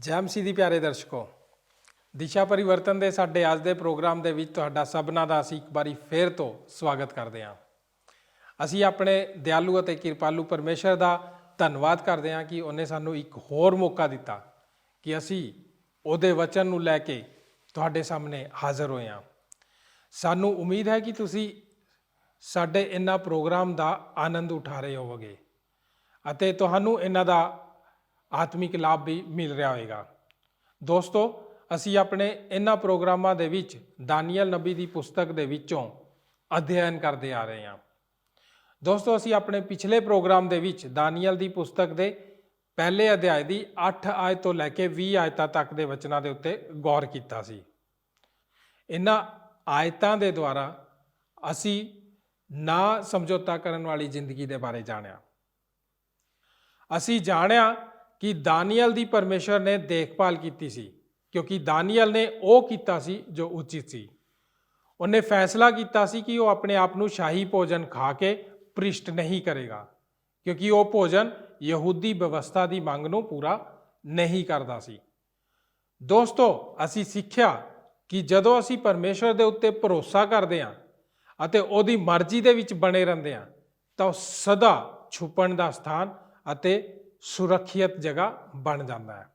ਜੈ ਮਸੀਹ ਦੀ ਪਿਆਰੇ ਦਰਸ਼ਕੋ, ਦਿਸ਼ਾ ਪਰਿਵਰਤਨ ਦੇ ਸਾਡੇ ਅੱਜ ਦੇ ਪ੍ਰੋਗਰਾਮ ਦੇ ਵਿੱਚ ਤੁਹਾਡਾ ਸਭਨਾਂ ਦਾ ਅਸੀਂ ਇੱਕ ਵਾਰੀ ਫੇਰ ਤੋਂ ਸਵਾਗਤ ਕਰਦੇ ਹਾਂ। ਅਸੀਂ ਆਪਣੇ ਦਿਆਲੂ ਅਤੇ ਕਿਰਪਾਲੂ ਪਰਮੇਸ਼ਰ ਦਾ ਧੰਨਵਾਦ ਕਰਦੇ ਹਾਂ ਕਿ ਉਹਨੇ ਸਾਨੂੰ ਇੱਕ ਹੋਰ ਮੌਕਾ ਦਿੱਤਾ ਕਿ ਅਸੀਂ ਉਹਦੇ ਵਚਨ ਨੂੰ ਲੈ ਕੇ ਤੁਹਾਡੇ ਸਾਹਮਣੇ ਹਾਜ਼ਰ ਹੋਏ ਹਾਂ। ਸਾਨੂੰ ਉਮੀਦ ਹੈ ਕਿ ਤੁਸੀਂ ਸਾਡੇ ਇਹਨਾਂ ਪ੍ਰੋਗਰਾਮ ਦਾ ਆਨੰਦ ਉਠਾ ਰਹੇ ਹੋਵੋਗੇ ਅਤੇ ਤੁਹਾਨੂੰ ਇਹਨਾਂ ਦਾ ਆਤਮਿਕ ਲਾਭ ਵੀ ਮਿਲ ਰਿਹਾ ਹੋਵੇਗਾ। ਦੋਸਤੋ, ਅਸੀਂ ਆਪਣੇ ਇਹਨਾਂ ਪ੍ਰੋਗਰਾਮਾਂ ਦੇ ਵਿੱਚ ਦਾਨੀਏਲ ਨਬੀ ਦੀ ਪੁਸਤਕ ਦੇ ਵਿੱਚੋਂ ਅਧਿਐਨ ਕਰਦੇ ਆ ਰਹੇ ਹਾਂ। ਦੋਸਤੋ, ਅਸੀਂ ਆਪਣੇ ਪਿਛਲੇ ਪ੍ਰੋਗਰਾਮ ਦੇ ਵਿੱਚ ਦਾਨੀਏਲ ਦੀ ਪੁਸਤਕ ਦੇ ਪਹਿਲੇ ਅਧਿਆਇ ਦੀ 8 ਆਇਤ ਤੋਂ ਲੈ ਕੇ 20 ਆਇਤਾਂ ਤੱਕ ਦੇ ਵਚਨਾਂ ਦੇ ਉੱਤੇ ਗੌਰ ਕੀਤਾ ਸੀ। ਇਹਨਾਂ ਆਇਤਾਂ ਦੇ ਦੁਆਰਾ ਅਸੀਂ ਨਾ ਸਮਝੌਤਾ ਕਰਨ ਵਾਲੀ ਜ਼ਿੰਦਗੀ ਦੇ ਬਾਰੇ ਜਾਣਿਆ। ਅਸੀਂ ਜਾਣਿਆ ਕਿ ਦਾਨੀਏਲ ਦੀ ਪਰਮੇਸ਼ਰ ਨੇ ਦੇਖਭਾਲ ਕੀਤੀ ਸੀ, ਕਿਉਂਕਿ ਦਾਨੀਏਲ ਨੇ ਉਹ ਕੀਤਾ ਸੀ ਜੋ ਉਚਿਤ ਸੀ। ਉਹਨੇ ਫੈਸਲਾ ਕੀਤਾ ਸੀ ਕਿ ਉਹ ਆਪਣੇ ਆਪ ਨੂੰ ਸ਼ਾਹੀ ਭੋਜਨ ਖਾ ਕੇ ਭ੍ਰਿਸ਼ਟ ਨਹੀਂ ਕਰੇਗਾ, ਕਿਉਂਕਿ ਉਹ ਭੋਜਨ ਯਹੂਦੀ ਵਿਵਸਥਾ ਦੀ ਮੰਗ ਨੂੰ ਪੂਰਾ ਨਹੀਂ ਕਰਦਾ ਸੀ। ਦੋਸਤੋ, ਅਸੀਂ ਸਿੱਖਿਆ ਕਿ ਜਦੋਂ ਅਸੀਂ ਪਰਮੇਸ਼ਰ ਦੇ ਉੱਤੇ ਭਰੋਸਾ ਕਰਦੇ ਹਾਂ ਅਤੇ ਉਹਦੀ ਮਰਜ਼ੀ ਦੇ ਵਿੱਚ ਬਣੇ ਰਹਿੰਦੇ ਹਾਂ ਤਾਂ ਉਹ ਸਦਾ ਛੁਪਣ ਦਾ ਸਥਾਨ ਅਤੇ ਸੁਰੱਖਿਅਤ ਜਗ੍ਹਾ ਬਣ ਜਾਂਦਾ ਹੈ।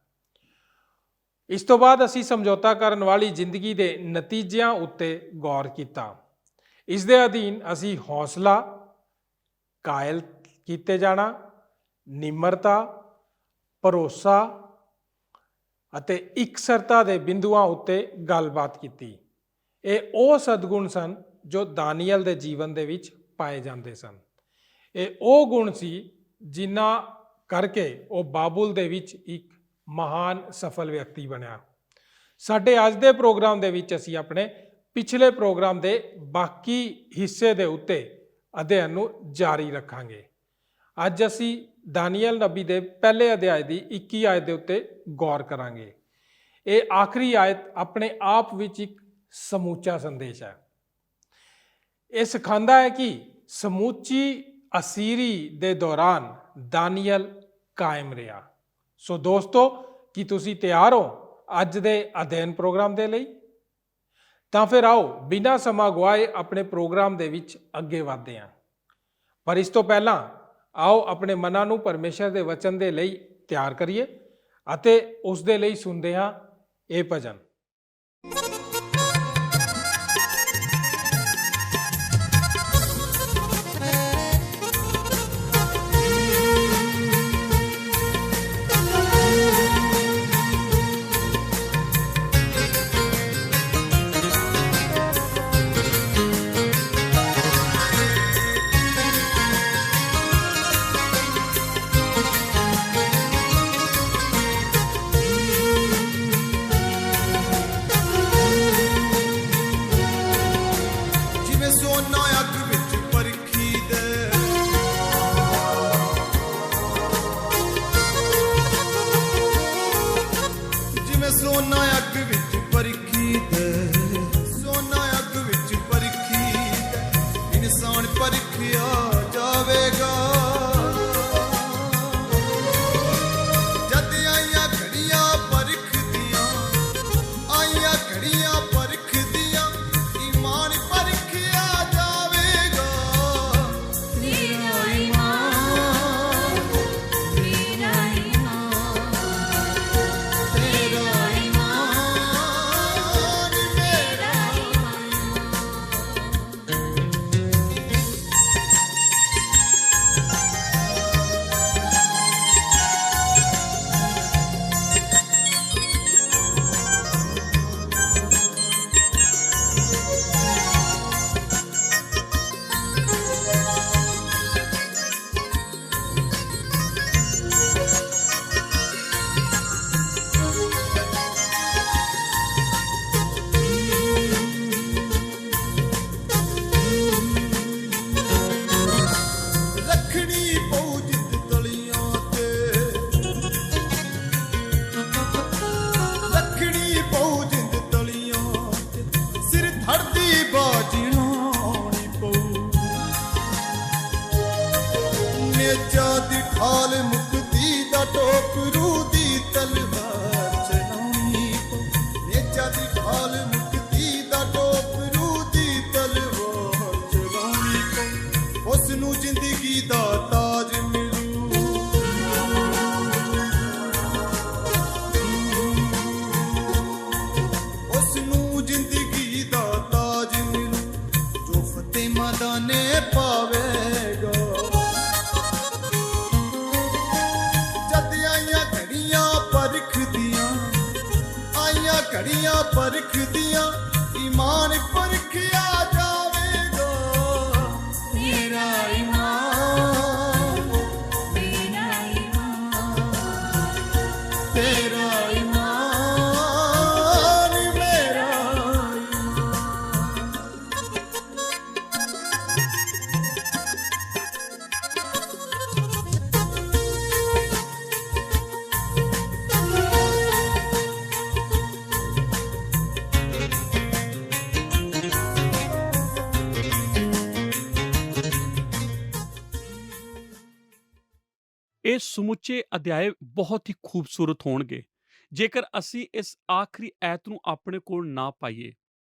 ਇਸ ਤੋਂ ਬਾਅਦ ਅਸੀਂ ਸਮਝੌਤਾ ਕਰਨ ਵਾਲੀ ਜ਼ਿੰਦਗੀ ਦੇ ਨਤੀਜਿਆਂ ਉੱਤੇ ਗੌਰ ਕੀਤਾ। ਇਸ ਦੇ ਅਧੀਨ ਅਸੀਂ ਹੌਸਲਾ, ਕਾਇਲ ਕੀਤੇ ਜਾਣਾ, ਨਿਮਰਤਾ, ਭਰੋਸਾ ਅਤੇ ਇਕਸਰਤਾ ਦੇ ਬਿੰਦੂਆਂ ਉੱਤੇ ਗੱਲਬਾਤ ਕੀਤੀ। ਇਹ ਉਹ ਸਦਗੁਣ ਸਨ ਜੋ ਦਾਨੀਏਲ ਦੇ ਜੀਵਨ ਦੇ ਵਿੱਚ ਪਾਏ ਜਾਂਦੇ ਸਨ। ਇਹ ਉਹ ਗੁਣ ਸੀ ਜਿਨ੍ਹਾਂ ਕਰਕੇ ਉਹ ਬਾਬੁਲ ਦੇ ਵਿੱਚ ਇੱਕ ਮਹਾਨ ਸਫਲ ਵਿਅਕਤੀ ਬਣਿਆ। ਸਾਡੇ ਅੱਜ ਦੇ ਪ੍ਰੋਗਰਾਮ ਦੇ ਵਿੱਚ ਅਸੀਂ ਆਪਣੇ ਪਿਛਲੇ ਪ੍ਰੋਗਰਾਮ ਦੇ ਬਾਕੀ ਹਿੱਸੇ ਦੇ ਉੱਤੇ ਅਧਿਐਨ ਨੂੰ ਜਾਰੀ ਰੱਖਾਂਗੇ। ਅੱਜ ਅਸੀਂ ਦਾਨੀਏਲ ਨਬੀ ਦੇ ਪਹਿਲੇ ਅਧਿਆਇ ਦੀ 21 ਆਇਤ ਦੇ ਉੱਤੇ ਗੌਰ ਕਰਾਂਗੇ। ਇਹ ਆਖਰੀ ਆਇਤ ਆਪਣੇ ਆਪ ਵਿੱਚ ਇੱਕ ਸਮੁੱਚਾ ਸੰਦੇਸ਼ ਹੈ। ਇਹ ਸਿਖਾਉਂਦਾ ਹੈ ਕਿ ਸਮੁੱਚੀ ਅਸੀਰੀ ਦੇ ਦੌਰਾਨ ਦਾਨੀਏਲ ਕਾਇਮ ਰਿਹਾ। ਸੋ ਦੋਸਤੋ, ਕੀ ਤੁਸੀਂ ਤਿਆਰ ਹੋ ਅੱਜ ਦੇ ਅਧਿਐਨ ਪ੍ਰੋਗਰਾਮ ਦੇ ਲਈ? ਤਾਂ ਫਿਰ ਆਓ ਬਿਨਾਂ ਸਮਾਂ ਗਵਾਏ ਆਪਣੇ ਪ੍ਰੋਗਰਾਮ ਦੇ ਵਿੱਚ ਅੱਗੇ ਵਧਦੇ ਹਾਂ। ਪਰ ਇਸ ਤੋਂ ਪਹਿਲਾਂ ਆਓ ਆਪਣੇ ਮਨਾਂ ਨੂੰ ਪਰਮੇਸ਼ਰ ਦੇ ਵਚਨ ਦੇ ਲਈ ਤਿਆਰ ਕਰੀਏ ਅਤੇ ਉਸ ਦੇ ਲਈ ਸੁਣਦੇ ਹਾਂ ਇਹ ਭਜਨ। ਨੇਜਾ ਦੀ ਠਾਲ ਮੁਕਤੀ ਦਾ ਟੋਕਰੂ ਦੀ ਤਲਵਾਰ ਇਹ ਸਮੁੱਚੇ ਅਧਿਆਏ ਬਹੁਤ ਹੀ ਖੂਬਸੂਰਤ ਹੋਣਗੇ ਜੇਕਰ ਅਸੀਂ ਇਸ ਆਖਰੀ ਐਤ ਨੂੰ ਆਪਣੇ ਕੋਲ ਨਾ ਪਾਈਏ।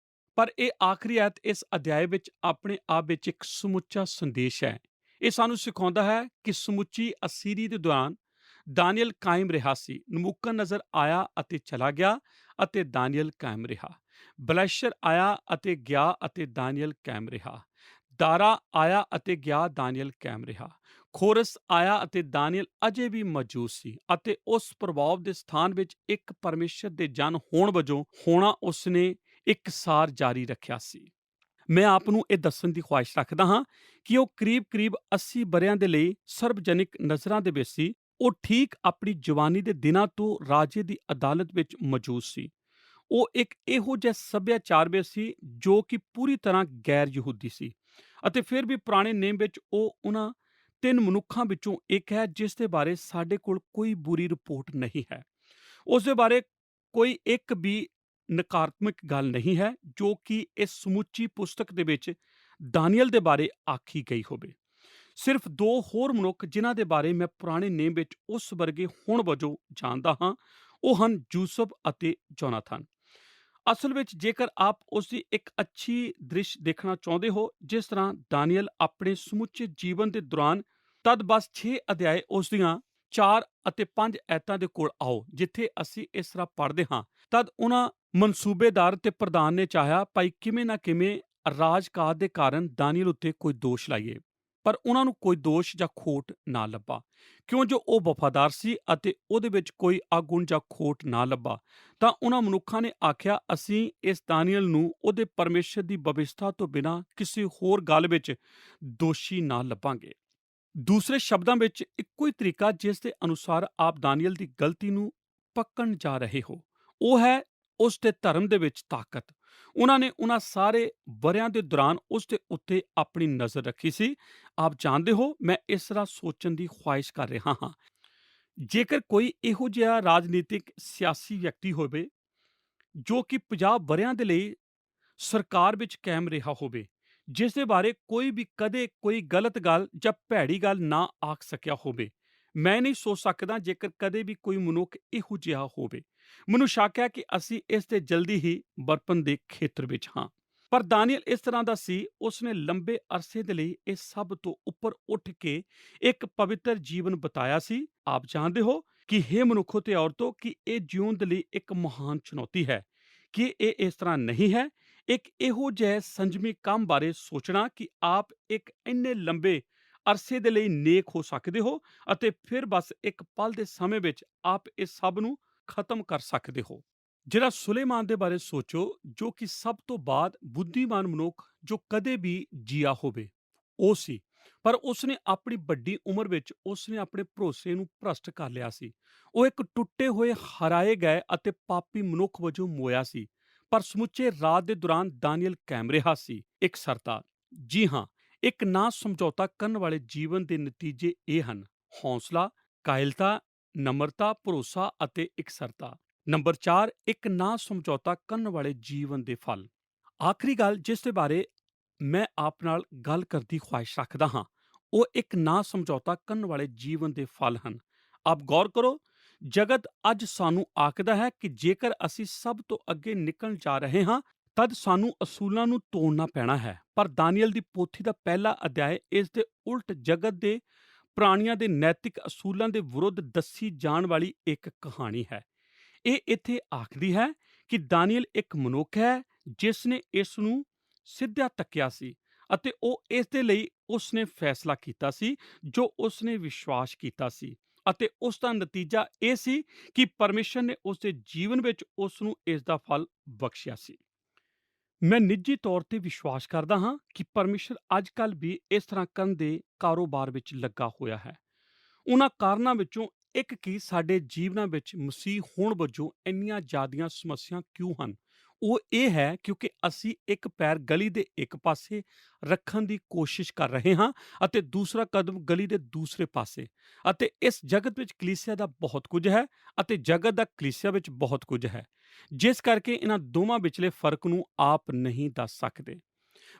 ਪਰ ਇਹ ਆਖਰੀ ਐਤ ਇਸ ਅਧਿਆਏ ਵਿੱਚ ਆਪਣੇ ਆਪ ਵਿੱਚ ਇੱਕ ਸਮੁੱਚਾ ਸੰਦੇਸ਼ ਹੈ। ਇਹ ਸਾਨੂੰ ਸਿਖਾਉਂਦਾ ਹੈ ਕਿ ਸਮੁੱਚੀ ਅਸੀਰੀ ਦੇ ਦੌਰਾਨ ਦਾਨੀਏਲ ਕਾਇਮ ਰਿਹਾ ਸੀ। ਨਬੂਕਦਨਜ਼ਰ ਆਇਆ ਅਤੇ ਚਲਾ ਗਿਆ ਅਤੇ ਦਾਨੀਏਲ ਕਾਇਮ ਰਿਹਾ। ਬਲੈਸ਼ਰ ਆਇਆ ਅਤੇ ਗਿਆ ਅਤੇ ਦਾਨੀਏਲ ਕਾਇਮ ਰਿਹਾ। ਦਾਰਾ ਆਇਆ ਅਤੇ ਗਿਆ, ਦਾਨੀਏਲ ਕਾਇਮ ਰਿਹਾ। ਖੋਰਸ ਆਇਆ ਅਤੇ ਦਾਨੀਏਲ ਅਜੇ ਵੀ ਮੌਜੂਦ ਸੀ ਅਤੇ ਉਸ ਪ੍ਰਭਾਵ ਦੇ ਸਥਾਨ ਵਿੱਚ ਇੱਕ ਪਰਮੇਸ਼ਰ ਦੇ ਜਨ ਹੋਣ ਵਜੋਂ ਹੋਣਾ ਉਸਨੇ ਇੱਕ ਸਾਰ ਜਾਰੀ ਰੱਖਿਆ ਸੀ। ਮੈਂ ਆਪ ਨੂੰ ਇਹ ਦੱਸਣ ਦੀ ਖੁਆਇਸ਼ ਰੱਖਦਾ ਹਾਂ ਕਿ ਉਹ ਕਰੀਬ-ਕਰੀਬ 80 ਵਰ੍ਹਿਆਂ ਦੇ ਲਈ ਸਰਵਜਨਿਕ ਨਜ਼ਰਾਂ ਦੇ ਵਿੱਚ ਸੀ। ਉਹ ਠੀਕ ਆਪਣੀ ਜਵਾਨੀ ਦੇ ਦਿਨਾਂ ਤੋਂ ਰਾਜੇ ਦੀ ਅਦਾਲਤ ਵਿੱਚ ਮੌਜੂਦ ਸੀ। ਉਹ ਇੱਕ ਇਹੋ ਜਿਹਾ ਸੱਭਿਆਚਾਰ ਵਿੱਚ ਸੀ ਜੋ ਕਿ ਪੂਰੀ ਤਰ੍ਹਾਂ ਗੈਰ ਯਹੂਦੀ ਸੀ ਅਤੇ ਫਿਰ ਵੀ ਪੁਰਾਣੇ ਨੇਮ ਵਿੱਚ ਉਹ ਉਹਨਾਂ 3 ਮਨੁੱਖਾਂ ਵਿੱਚੋਂ ਇੱਕ ਹੈ ਜਿਸ ਦੇ ਬਾਰੇ ਸਾਡੇ ਕੋਲ ਕੋਈ ਬੁਰੀ ਰਿਪੋਰਟ ਨਹੀਂ ਹੈ। ਉਸ ਦੇ ਬਾਰੇ ਕੋਈ ਇੱਕ ਵੀ ਨਕਾਰਾਤਮਕ ਗੱਲ ਨਹੀਂ ਹੈ ਜੋ ਕਿ ਇਸ ਸਮੁੱਚੀ ਪੁਸਤਕ ਦੇ ਵਿੱਚ ਦਾਨੀਏਲ ਦੇ ਬਾਰੇ ਆਖੀ ਗਈ ਹੋਵੇ। ਸਿਰਫ 2 ਹੋਰ ਮਨੁੱਖ ਜਿਨ੍ਹਾਂ ਦੇ ਬਾਰੇ ਮੈਂ ਪੁਰਾਣੇ ਨੇਮ ਵਿੱਚ ਉਸ ਵਰਗੇ ਹੋਣ ਵਜੋਂ ਜਾਣਦਾ ਹਾਂ, ਉਹ ਹਨ ਯੂਸਫ ਅਤੇ ਜੋਨਾਥਨ। ਅਸਲ ਵਿੱਚ ਜੇਕਰ ਆਪ ਉਸ ਦੀ ਇੱਕ ਅੱਛੀ ਦ੍ਰਿਸ਼ ਦੇਖਣਾ ਚਾਹੁੰਦੇ ਹੋ ਜਿਸ ਤਰ੍ਹਾਂ ਦਾਨੀਏਲ ਆਪਣੇ ਸਮੁੱਚੇ ਜੀਵਨ ਦੇ ਦੌਰਾਨ, ਤਦ ਬਸ 6 ਅਧਿਆਏ ਉਸ ਦੀਆਂ 4 ਅਤੇ 5 ਐਤਾਂ ਦੇ ਕੋਲ ਆਓ ਜਿੱਥੇ ਅਸੀਂ ਇਸ ਤਰ੍ਹਾਂ ਪੜ੍ਹਦੇ ਹਾਂ। ਤਦ ਉਹਨਾਂ ਮਨਸੂਬੇਦਾਰ ਤੇ ਪ੍ਰਧਾਨ ਨੇ ਚਾਹਿਆ ਭਾਈ ਕਿਵੇਂ ਨਾ ਕਿਵੇਂ ਰਾਜਕਾਜ ਦੇ ਕਾਰਨ ਦਾਨੀਏਲ ਉੱਤੇ ਕੋਈ ਦੋਸ਼ ਲਾਈਏ, ਪਰ ਉਹਨਾਂ ਨੂੰ ਕੋਈ ਦੋਸ਼ ਜਾਂ ਖੋਟ ਨਾ ਲੱਭਾ। ਕਿਉਂ ਜੋ ਉਹ ਵਫਾਦਾਰ ਸੀ ਅਤੇ ਉਹਦੇ ਵਿੱਚ ਕੋਈ ਆਗੁਣ ਜਾਂ ਖੋਟ ਨਾ ਲੱਭਾ, ਤਾਂ ਉਹਨਾਂ ਮਨੁੱਖਾਂ ਨੇ ਆਖਿਆ ਅਸੀਂ ਇਸ ਦਾਨੀਏਲ ਨੂੰ ਉਹਦੇ ਪਰਮੇਸ਼ਰ ਦੀ ਵਿਵਸਥਾ ਤੋਂ ਬਿਨਾਂ ਕਿਸੇ ਹੋਰ ਗੱਲ ਵਿੱਚ ਦੋਸ਼ੀ ਨਾ ਲੱਭਾਂਗੇ। ਦੂਸਰੇ ਸ਼ਬਦਾਂ ਵਿੱਚ ਇੱਕੋ ਹੀ ਤਰੀਕਾ ਜਿਸ ਦੇ ਅਨੁਸਾਰ ਆਪ ਦਾਨੀਏਲ ਦੀ ਗਲਤੀ ਨੂੰ ਪਕੜਨ ਜਾ ਰਹੇ ਹੋ, ਉਹ ਹੈ ਉਸ ਦੇ ਧਰਮ ਦੇ ਵਿੱਚ ਤਾਕਤ। ਉਹਨਾਂ ਨੇ ਉਹਨਾਂ ਸਾਰੇ ਵਰ੍ਹਿਆਂ ਦੇ ਦੌਰਾਨ ਉਸ ਦੇ ਉੱਤੇ ਆਪਣੀ ਨਜ਼ਰ ਰੱਖੀ ਸੀ। ਆਪ ਜਾਣਦੇ ਹੋ, ਮੈਂ ਇਸ ਤਰ੍ਹਾਂ ਸੋਚਣ ਦੀ ਖੁਆਇਸ਼ ਕਰ ਰਿਹਾ ਹਾਂ, ਜੇਕਰ ਕੋਈ ਇਹੋ ਜਿਹਾ ਰਾਜਨੀਤਿਕ ਸਿਆਸੀ ਵਿਅਕਤੀ ਹੋਵੇ ਜੋ ਕਿ 50 ਵਰ੍ਹਿਆਂ ਦੇ ਲਈ ਸਰਕਾਰ ਵਿੱਚ ਕਾਇਮ ਰਿਹਾ ਹੋਵੇ, ਜਿਸ ਦੇ ਬਾਰੇ ਕੋਈ ਵੀ ਕਦੇ ਕੋਈ ਗਲਤ ਗੱਲ ਜਾਂ ਭੈੜੀ ਗੱਲ ਨਾ ਆਖ ਸਕਿਆ ਹੋਵੇ, ਮੈਂ ਨਹੀਂ ਸੋਚ ਸਕਦਾ ਜੇਕਰ ਕਦੇ ਵੀ ਕੋਈ ਮਨੁੱਖ ਇਹੋ ਜਿਹਾ ਹੋਵੇ। ਮੈਨੂੰ ਸ਼ੱਕ ਹੈ ਕਿ ਅਸੀਂ ਇਸ ਦੇ ਜਲਦੀ ਹੀ ਬਰਪਨ ਦੇ ਖੇਤਰ ਵਿੱਚ ਹਾਂ। ਪਰ ਦਾਨੀਏਲ ਇਸ ਤਰ੍ਹਾਂ ਦਾ ਸੀ, ਉਸਨੇ ਲੰਬੇ ਅਰਸੇ ਦੇ ਲਈ ਇਹ ਸਭ ਤੋਂ ਉੱਪਰ ਉੱਠ ਕੇ ਇੱਕ ਪਵਿੱਤਰ ਜੀਵਨ ਬਿਤਾਇਆ ਸੀ। ਆਪ ਜਾਣਦੇ ਹੋ ਕਿ ਹੇ ਮਨੁੱਖੋ ਤੇ ਔਰਤੋ, ਕਿ ਇਹ ਜਿਉਣ ਦੇ ਲਈ ਇੱਕ ਮਹਾਨ ਚੁਣੌਤੀ ਹੈ। ਕਿ ਇਹ ਇਸ ਤਰ੍ਹਾਂ ਨਹੀਂ ਹੈ? ਇੱਕ ਇਹੋ ਜਿਹੇ ਸੰਜਮੀ ਕੰਮ ਬਾਰੇ ਸੋਚਣਾ ਕਿ ਆਪ ਇੱਕ ਇੰਨੇ ਲੰਬੇ ਅਰਸੇ ਦੇ ਲਈ ਨੇਕ ਹੋ ਸਕਦੇ ਹੋ ਅਤੇ ਫਿਰ ਬਸ ਇੱਕ ਪਲ ਦੇ ਸਮੇਂ ਵਿੱਚ ਆਪ ਇਸ ਸਭ ਨੂੰ ਖਤਮ ਕਰ ਸਕਦੇ ਹੋ। ਜਿਹੜਾ ਸੁਲੇਮਾਨ ਦੇ ਬਾਰੇ ਸੋਚੋ, ਜੋ ਕਿ ਸਭ ਤੋਂ ਬਾਅਦ ਬੁੱਧੀਮਾਨ ਮਨੁੱਖ ਜੋ ਕਦੇ ਵੀ ਜੀਆ ਹੋਵੇ ਉਹ ਸੀ, ਪਰ ਉਸਨੇ ਆਪਣੀ ਵੱਡੀ ਉਮਰ ਵਿੱਚ ਉਸਨੇ ਆਪਣੇ ਭਰੋਸੇ ਨੂੰ ਭ੍ਰਸ਼ਟ ਕਰ ਲਿਆ ਸੀ। ਉਹ ਇੱਕ ਟੁੱਟੇ ਹੋਏ, ਹਰਾਏ ਗਏ ਅਤੇ ਪਾਪੀ ਮਨੁੱਖ ਵਜੋਂ ਮੋਇਆ ਸੀ। ਪਰ ਸਮੁੱਚੇ ਰਾਤ ਦੇ ਦੌਰਾਨ ਦਾਨੀਏਲ ਕਾਇਮ ਰਿਹਾ ਸੀ। ਇੱਕ ਸਰਤਾ, ਜੀ ਹਾਂ, ਇੱਕ ਨਾ ਸਮਝੌਤਾ ਕਰਨ ਵਾਲੇ ਜੀਵਨ ਦੇ ਨਤੀਜੇ ਇਹ ਹਨ: ਹੌਸਲਾ, ਕਾਇਲਤਾ, ਨਮਰਤਾ, ਭਰੋਸਾ ਅਤੇ ਇਕਸਰਤਾ। ਨੰਬਰ 4, ਇੱਕ ਨਾ ਸਮਝੌਤਾ ਕਰਨ ਵਾਲੇ ਜੀਵਨ ਦੇ ਫਲ। ਆਖਰੀ ਗੱਲ ਜਿਸ ਦੇ ਬਾਰੇ ਮੈਂ ਆਪ ਨਾਲ ਗੱਲ ਕਰਨ ਦੀ ਖੁਆਇਸ਼ ਰੱਖਦਾ ਹਾਂ, ਉਹ ਇੱਕ ਨਾ ਸਮਝੌਤਾ ਕਰਨ ਵਾਲੇ ਜੀਵਨ ਦੇ ਫਲ ਹਨ। ਆਪ ਗੌਰ ਕਰੋ, ਜਗਤ ਅੱਜ ਸਾਨੂੰ ਆਖਦਾ ਹੈ ਕਿ ਜੇਕਰ ਅਸੀਂ ਸਭ ਤੋਂ ਅੱਗੇ ਨਿਕਲਣ ਜਾ ਰਹੇ ਹਾਂ ਤਦ ਸਾਨੂੰ ਅਸੂਲਾਂ ਨੂੰ ਤੋੜਨਾ ਪੈਣਾ ਹੈ। ਪਰ ਦਾਨੀਏਲ ਦੀ ਪੋਥੀ ਦਾ ਪਹਿਲਾ ਅਧਿਆਇ ਇਸ ਦੇ ਉਲਟ ਜਗਤ ਦੇ ਪ੍ਰਾਣੀਆਂ ਦੇ ਨੈਤਿਕ ਅਸੂਲਾਂ ਦੇ ਵਿਰੁੱਧ ਦੱਸੀ ਜਾਣ ਵਾਲੀ ਇੱਕ ਕਹਾਣੀ ਹੈ। ਇਹ ਇੱਥੇ ਆਖਦੀ ਹੈ ਕਿ ਦਾਨੀਏਲ ਇੱਕ ਮਨੁੱਖ ਹੈ ਜਿਸ ਨੇ ਇਸ ਨੂੰ ਸਿੱਧਾ ਤੱਕਿਆ ਸੀ ਅਤੇ ਉਹ ਇਸ ਦੇ ਲਈ ਉਸਨੇ ਫੈਸਲਾ ਕੀਤਾ ਸੀ ਜੋ ਉਸਨੇ ਵਿਸ਼ਵਾਸ ਕੀਤਾ ਸੀ, ਅਤੇ ਉਸ ਦਾ ਨਤੀਜਾ ਇਹ ਸੀ ਕਿ ਪਰਮੇਸ਼ਰ ਨੇ ਉਸ ਦੇ ਜੀਵਨ ਵਿੱਚ ਉਸ ਨੂੰ ਇਸ ਦਾ ਫਲ ਬਖਸ਼ਿਆ ਸੀ। ਮੈਂ ਨਿੱਜੀ ਤੌਰ ਤੇ ਵਿਸ਼ਵਾਸ ਕਰਦਾ ਹਾਂ ਕਿ ਪਰਮੇਸ਼ਰ ਅੱਜ ਕੱਲ੍ਹ ਵੀ ਇਸ ਤਰ੍ਹਾਂ ਕਰਨ ਦੇ ਕਾਰੋਬਾਰ ਵਿੱਚ ਲੱਗਾ ਹੋਇਆ ਹੈ। ਉਹਨਾਂ ਕਾਰਨਾਂ ਵਿੱਚੋਂ ਇੱਕ ਕਿ ਸਾਡੇ ਜੀਵਨਾਂ ਵਿੱਚ ਮਸੀਹ ਹੋਣ ਵਜੋਂ ਇੰਨੀਆਂ ਜ਼ਿਆਦੀਆਂ ਸਮੱਸਿਆ ਕਿਉਂ ਹਨ, ਉਹ ਇਹ ਹੈ ਕਿਉਂਕਿ ਅਸੀਂ ਇੱਕ ਪੈਰ ਗਲੀ ਦੇ ਇੱਕ ਪਾਸੇ ਰੱਖਣ ਦੀ ਕੋਸ਼ਿਸ਼ ਕਰ ਰਹੇ ਹਾਂ ਅਤੇ ਦੂਸਰਾ ਕਦਮ ਗਲੀ ਦੇ ਦੂਸਰੇ ਪਾਸੇ। ਅਤੇ ਇਸ ਜਗਤ ਵਿੱਚ ਕਲੀਸਿਆ ਦਾ ਬਹੁਤ ਕੁਝ ਹੈ ਅਤੇ ਜਗਤ ਦਾ ਕਲੀਸਿਆ ਵਿੱਚ ਬਹੁਤ ਕੁਝ ਹੈ, ਜਿਸ ਕਰਕੇ ਇਹਨਾਂ ਦੋਵਾਂ ਵਿਚਲੇ ਫਰਕ ਨੂੰ ਆਪ ਨਹੀਂ ਦੱਸ ਸਕਦੇ।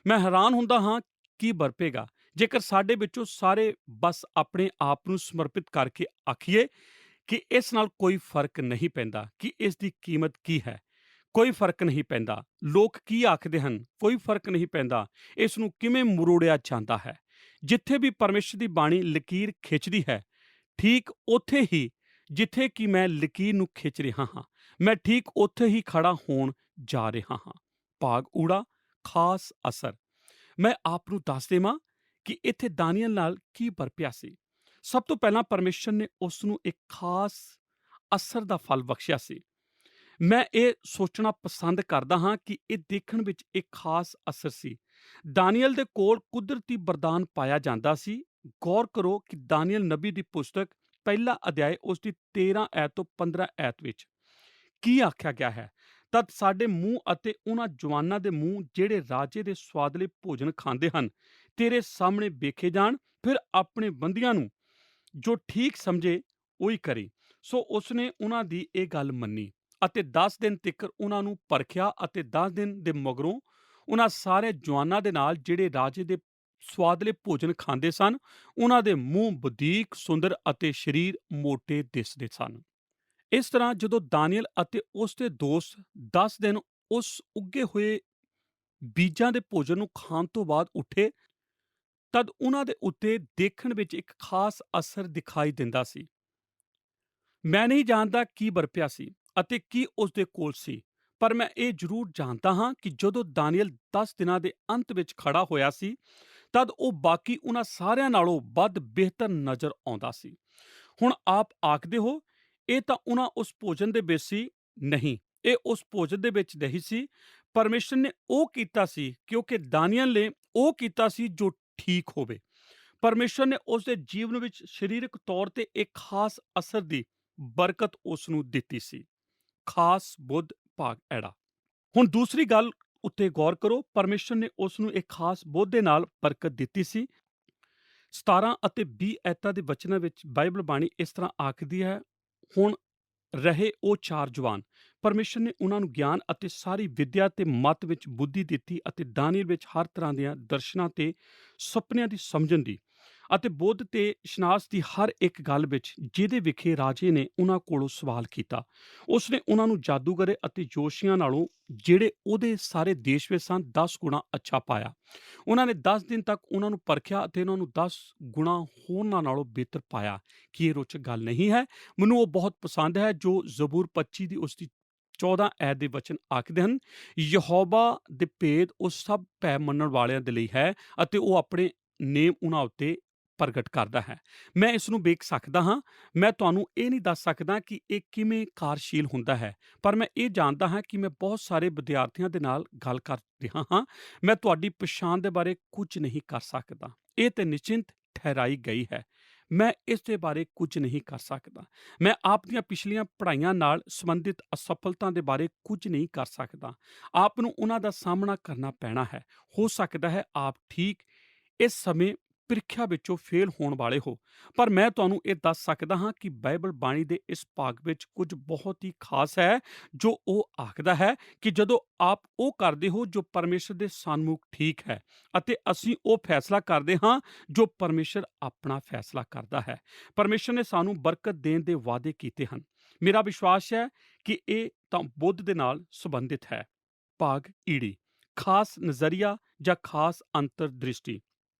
ਮੈਂ ਹੈਰਾਨ ਹੁੰਦਾ ਹਾਂ ਕੀ ਵਰਪੇਗਾ ਜੇਕਰ ਸਾਡੇ ਵਿੱਚੋਂ ਸਾਰੇ ਬਸ ਆਪਣੇ ਆਪ ਨੂੰ ਸਮਰਪਿਤ ਕਰਕੇ ਆਖੀਏ ਕਿ ਇਸ ਨਾਲ ਕੋਈ ਫਰਕ ਨਹੀਂ ਪੈਂਦਾ ਕਿ ਇਸ ਦੀ ਕੀਮਤ ਕੀ ਹੈ, ਕੋਈ ਫਰਕ ਨਹੀਂ ਪੈਂਦਾ, ਲੋਕ ਕੀ ਆਖਦੇ ਹਨ, ਕੋਈ ਫਰਕ ਨਹੀਂ ਪੈਂਦਾ, ਇਸ ਨੂੰ ਕਿਵੇਂ ਮਰੋੜਿਆ ਜਾਂਦਾ ਹੈ। ਜਿੱਥੇ ਵੀ ਪਰਮੇਸ਼ਰ ਦੀ ਬਾਣੀ ਲਕੀਰ ਖਿੱਚਦੀ ਹੈ, ਠੀਕ ਉੱਥੇ ਹੀ ਜਿੱਥੇ ਕਿ ਮੈਂ ਲਕੀਰ ਨੂੰ ਖਿੱਚ ਰਿਹਾ ਹਾਂ, ਮੈਂ ਠੀਕ ਉੱਥੇ ਹੀ ਖੜਾ ਹੋਣ ਜਾ ਰਿਹਾ ਹਾਂ। ਭਾਗ ਊੜਾ, ਖਾਸ ਅਸਰ। ਮੈਂ ਆਪ ਨੂੰ ਦੱਸ ਦੇਵਾਂ ਕਿ ਇੱਥੇ ਦਾਨੀਏਲ ਨਾਲ ਕੀ ਵਰਪਿਆ ਸੀ। ਸਭ ਤੋਂ ਪਹਿਲਾਂ ਪਰਮੇਸ਼ਰ ਨੇ ਉਸ ਨੂੰ ਇੱਕ ਖਾਸ ਅਸਰ ਦਾ ਫਲ ਬਖਸ਼ਿਆ ਸੀ। ਮੈਂ ਇਹ ਸੋਚਣਾ ਪਸੰਦ ਕਰਦਾ ਹਾਂ ਕਿ ਇਹ ਦੇਖਣ ਵਿੱਚ ਇੱਕ ਖਾਸ ਅਸਰ ਸੀ। ਦਾਨੀਏਲ ਦੇ ਕੋਲ ਕੁਦਰਤੀ ਵਰਦਾਨ ਪਾਇਆ ਜਾਂਦਾ ਸੀ। ਗੌਰ ਕਰੋ ਕਿ ਦਾਨੀਏਲ ਨਬੀ ਦੀ ਪੁਸਤਕ ਪਹਿਲਾ ਅਧਿਆਇ ਉਸ ਦੀ 13 ਐਤ ਤੋਂ 15 ਐਤ ਵਿੱਚ ਕੀ ਆਖਿਆ ਗਿਆ ਹੈ। ਤਦ ਸਾਡੇ ਮੂੰਹ ਅਤੇ ਉਹਨਾਂ ਜਵਾਨਾਂ ਦੇ ਮੂੰਹ ਜਿਹੜੇ ਰਾਜੇ ਦੇ ਸਵਾਦਲੇ ਭੋਜਨ ਖਾਂਦੇ ਹਨ ਤੇਰੇ ਸਾਹਮਣੇ ਵੇਖੇ ਜਾਣ, ਫਿਰ ਆਪਣੇ ਬੰਦੀਆਂ ਨੂੰ ਜੋ ਠੀਕ ਸਮਝੇ ਉਹੀ ਕਰੇ। ਸੋ ਉਸਨੇ ਉਹਨਾਂ ਦੀ ਇਹ ਗੱਲ ਮੰਨੀ ਅਤੇ 10 ਦਿਨ ਤੀਕਰ ਉਹਨਾਂ ਨੂੰ ਪਰਖਿਆ ਅਤੇ 10 ਦਿਨ ਦੇ ਮਗਰੋਂ ਉਹਨਾਂ ਸਾਰੇ ਜਵਾਨਾਂ ਦੇ ਨਾਲ ਜਿਹੜੇ ਰਾਜੇ ਦੇ ਸਵਾਦਲੇ ਭੋਜਨ ਖਾਂਦੇ ਸਨ, ਉਹਨਾਂ ਦੇ ਮੂੰਹ ਵਧੀਕ ਸੁੰਦਰ ਅਤੇ ਸਰੀਰ ਮੋਟੇ ਦਿਸਦੇ ਸਨ। ਇਸ ਤਰ੍ਹਾਂ ਜਦੋਂ ਦਾਨੀਏਲ ਅਤੇ ਉਸ ਦੇ ਦੋਸਤ 10 ਦਿਨ ਉਸ ਉੱਗੇ ਹੋਏ ਬੀਜਾਂ ਦੇ ਭੋਜਨ ਨੂੰ ਖਾਣ ਤੋਂ ਬਾਅਦ ਉੱਠੇ, ਤਦ ਉਹਨਾਂ ਦੇ ਉੱਤੇ ਦੇਖਣ ਵਿੱਚ ਇੱਕ ਖਾਸ ਅਸਰ ਦਿਖਾਈ ਦਿੰਦਾ ਸੀ। ਮੈਂ ਨਹੀਂ ਜਾਣਦਾ ਕੀ ਵਰਪਿਆ ਸੀ ਅਤੇ ਕੀ ਉਸ ਦੇ ਕੋਲ ਸੀ, ਪਰ ਮੈਂ ਇਹ ਜ਼ਰੂਰ ਜਾਣਦਾ ਹਾਂ ਕਿ ਜਦੋਂ ਦਾਨੀਏਲ 10 ਦਿਨਾਂ ਦੇ ਅੰਤ ਵਿੱਚ ਖੜਾ ਹੋਇਆ ਸੀ, ਤਦ ਉਹ ਬਾਕੀ ਉਹਨਾਂ ਸਾਰਿਆਂ ਨਾਲੋਂ ਵੱਧ ਬਿਹਤਰ ਨਜ਼ਰ ਆਉਂਦਾ ਸੀ। ਹੁਣ ਆਪ ਆਖਦੇ ਹੋ, ਇਹ ਤਾਂ ਉਹਨਾਂ ਉਸ ਭੋਜਨ ਦੇ ਵਿੱਚ ਸੀ। ਨਹੀਂ, ਇਹ ਉਸ ਭੋਜਨ ਦੇ ਵਿੱਚ ਨਹੀਂ ਸੀ। ਪਰਮੇਸ਼ਰ ਨੇ ਉਹ ਕੀਤਾ ਸੀ ਕਿਉਂਕਿ ਦਾਨੀਏਲ ਨੇ ਉਹ ਕੀਤਾ ਸੀ ਜੋ ਠੀਕ ਹੋਵੇ। ਪਰਮੇਸ਼ਰ ਨੇ ਉਸ ਦੇ ਜੀਵਨ ਵਿੱਚ ਸਰੀਰਕ ਤੌਰ ਤੇ ਇੱਕ ਖਾਸ ਅਸਰ ਦੀ ਬਰਕਤ ਉਸ ਨੂੰ ਦਿੱਤੀ ਸੀ। ਖਾਸ ਬੁੱਧ ਭਾਗ ਐੜਾ। ਹੁਣ ਦੂਸਰੀ ਗੱਲ ਉੱਤੇ ਗੌਰ ਕਰੋ। ਪਰਮੇਸ਼ਰ ਨੇ ਉਸ ਨੂੰ ਇੱਕ ਖਾਸ ਬੁੱਧ ਦੇ ਨਾਲ ਬਰਕਤ ਦਿੱਤੀ ਸੀ। 17 ਅਤੇ 20 ਐਤਾਂ ਦੇ ਵਚਨਾਂ ਵਿੱਚ ਬਾਈਬਲ ਬਾਣੀ ਇਸ ਤਰ੍ਹਾਂ ਆਖਦੀ ਹੈ, ਹੁਣ ਰਹੇ ਉਹ 4 ਜਵਾਨ। ਪਰਮੇਸ਼ਰ ਨੇ ਉਹਨਾਂ ਨੂੰ ਗਿਆਨ ਅਤੇ ਸਾਰੀ ਵਿਦਿਆ ਤੇ ਮਤ ਵਿੱਚ ਬੁੱਧੀ ਦਿੱਤੀ ਅਤੇ ਦਾਨੀਏਲ ਵਿੱਚ ਹਰ ਤਰ੍ਹਾਂ ਦੀਆਂ ਦਰਸ਼ਨਾਂ ਤੇ ਸੁਪਨਿਆਂ ਦੀ ਸਮਝਣ ਦੀ ਅਤੇ ਬੁੱਧ ਤੇ ਇਸ਼ਨਾਸ ਦੀ ਹਰ ਇੱਕ ਗੱਲ ਵਿੱਚ ਜਿਹਦੇ ਵਿਖੇ ਰਾਜੇ ਨੇ ਉਹਨਾਂ ਕੋਲੋਂ ਸਵਾਲ ਕੀਤਾ। ਉਸਨੇ ਉਹਨਾਂ ਨੂੰ ਜਾਦੂਗਰੇ ਅਤੇ ਜੋਸ਼ੀਆਂ ਨਾਲੋਂ ਜਿਹੜੇ ਉਹਦੇ ਸਾਰੇ ਦੇਸ਼ ਵਿੱਚ ਸਨ 10 ਗੁਣਾ ਅੱਛਾ ਪਾਇਆ। ਉਹਨਾਂ ਨੇ 10 ਦਿਨ ਤੱਕ ਉਹਨਾਂ ਨੂੰ ਪਰਖਿਆ ਅਤੇ ਉਹਨਾਂ ਨੂੰ 10 ਗੁਣਾ ਹੋਰਨਾਂ ਨਾਲੋਂ ਬਿਹਤਰ ਪਾਇਆ। ਕੀ ਇਹ ਰੋਚਕ ਗੱਲ ਨਹੀਂ ਹੈ? ਮੈਨੂੰ ਉਹ ਬਹੁਤ ਪਸੰਦ ਹੈ ਜੋ ਜ਼ਬੂਰ 25 ਦੀ ਉਸ ਦੀ 14 ਐਤ ਦੇ ਵਚਨ ਆਖਦੇ ਹਨ, ਯਹੋਵਾ ਦੇ ਭੇਦ ਉਹ ਸਭ ਭੈ ਮੰਨਣ ਵਾਲਿਆਂ ਦੇ ਲਈ ਹੈ ਅਤੇ ਉਹ ਆਪਣੇ ਨੇਮ ਉਹਨਾਂ ਉੱਤੇ ਪ੍ਰਗਟ ਕਰਦਾ ਹੈ। ਮੈਂ ਇਸ ਨੂੰ ਵੇਖ ਸਕਦਾ ਹਾਂ। ਮੈਂ ਤੁਹਾਨੂੰ ਇਹ ਨਹੀਂ ਦੱਸ ਸਕਦਾ ਕਿ ਇਹ ਕਿਵੇਂ ਕਾਰਜਸ਼ੀਲ ਹੁੰਦਾ ਹੈ, ਪਰ ਮੈਂ ਇਹ ਜਾਣਦਾ ਹਾਂ ਕਿ ਮੈਂ ਬਹੁਤ ਸਾਰੇ ਵਿਦਿਆਰਥੀਆਂ ਦੇ ਨਾਲ ਗੱਲ ਕਰ ਰਿਹਾ ਹਾਂ। ਮੈਂ ਤੁਹਾਡੀ ਪਛਾਣ ਦੇ ਬਾਰੇ ਕੁਝ ਨਹੀਂ ਕਰ ਸਕਦਾ। ਇਹ ਤੇ ਨਿਸ਼ਚਿੰਤ ਠਹਿਰਾਈ ਗਈ ਹੈ। ਮੈਂ ਇਸ ਦੇ ਬਾਰੇ ਕੁਝ ਨਹੀਂ ਕਰ ਸਕਦਾ। ਮੈਂ ਆਪ ਦੀਆਂ ਪਿਛਲੀਆਂ ਪੜ੍ਹਾਈਆਂ ਨਾਲ ਸੰਬੰਧਿਤ ਅਸਫਲਤਾ ਦੇ ਬਾਰੇ ਕੁਝ ਨਹੀਂ ਕਰ ਸਕਦਾ। ਆਪ ਨੂੰ ਉਹਨਾਂ ਦਾ ਸਾਹਮਣਾ ਕਰਨਾ ਪੈਣਾ ਹੈ। ਹੋ ਸਕਦਾ ਹੈ ਆਪ ਠੀਕ ਇਸ ਸਮੇਂ ਪ੍ਰੀਖਿਆ ਵਿੱਚੋਂ ਫੇਲ ਹੋਣ ਵਾਲੇ ਹੋ, ਪਰ ਮੈਂ ਤੁਹਾਨੂੰ ਇਹ ਦੱਸ ਸਕਦਾ ਹਾਂ ਕਿ ਬਾਈਬਲ ਬਾਣੀ ਦੇ ਇਸ ਭਾਗ ਵਿੱਚ ਕੁਝ ਬਹੁਤ ਹੀ ਖਾਸ ਹੈ ਜੋ ਉਹ ਆਖਦਾ ਹੈ ਕਿ ਜਦੋਂ ਆਪ ਉਹ ਕਰਦੇ ਹੋ ਜੋ ਪਰਮੇਸ਼ਰ ਦੇ ਸਨਮੁਖ ਠੀਕ ਹੈ ਅਤੇ ਅਸੀਂ ਉਹ ਫੈਸਲਾ ਕਰਦੇ ਹਾਂ ਜੋ ਪਰਮੇਸ਼ਰ ਆਪਣਾ ਫੈਸਲਾ ਕਰਦਾ ਹੈ। ਪਰਮੇਸ਼ਰ ਨੇ ਸਾਨੂੰ ਬਰਕਤ ਦੇਣ ਦੇ ਵਾਅਦੇ ਕੀਤੇ ਹਨ। ਮੇਰਾ ਵਿਸ਼ਵਾਸ ਹੈ ਕਿ ਇਹ ਤਾਂ ਬੁੱਧ ਦੇ ਨਾਲ ਸੰਬੰਧਿਤ ਹੈ। ਭਾਗ ਈੜੀ, ਖਾਸ ਨਜ਼ਰੀਆ ਜਾਂ ਖਾਸ ਅੰਤਰ ਦ੍ਰਿਸ਼ਟੀ।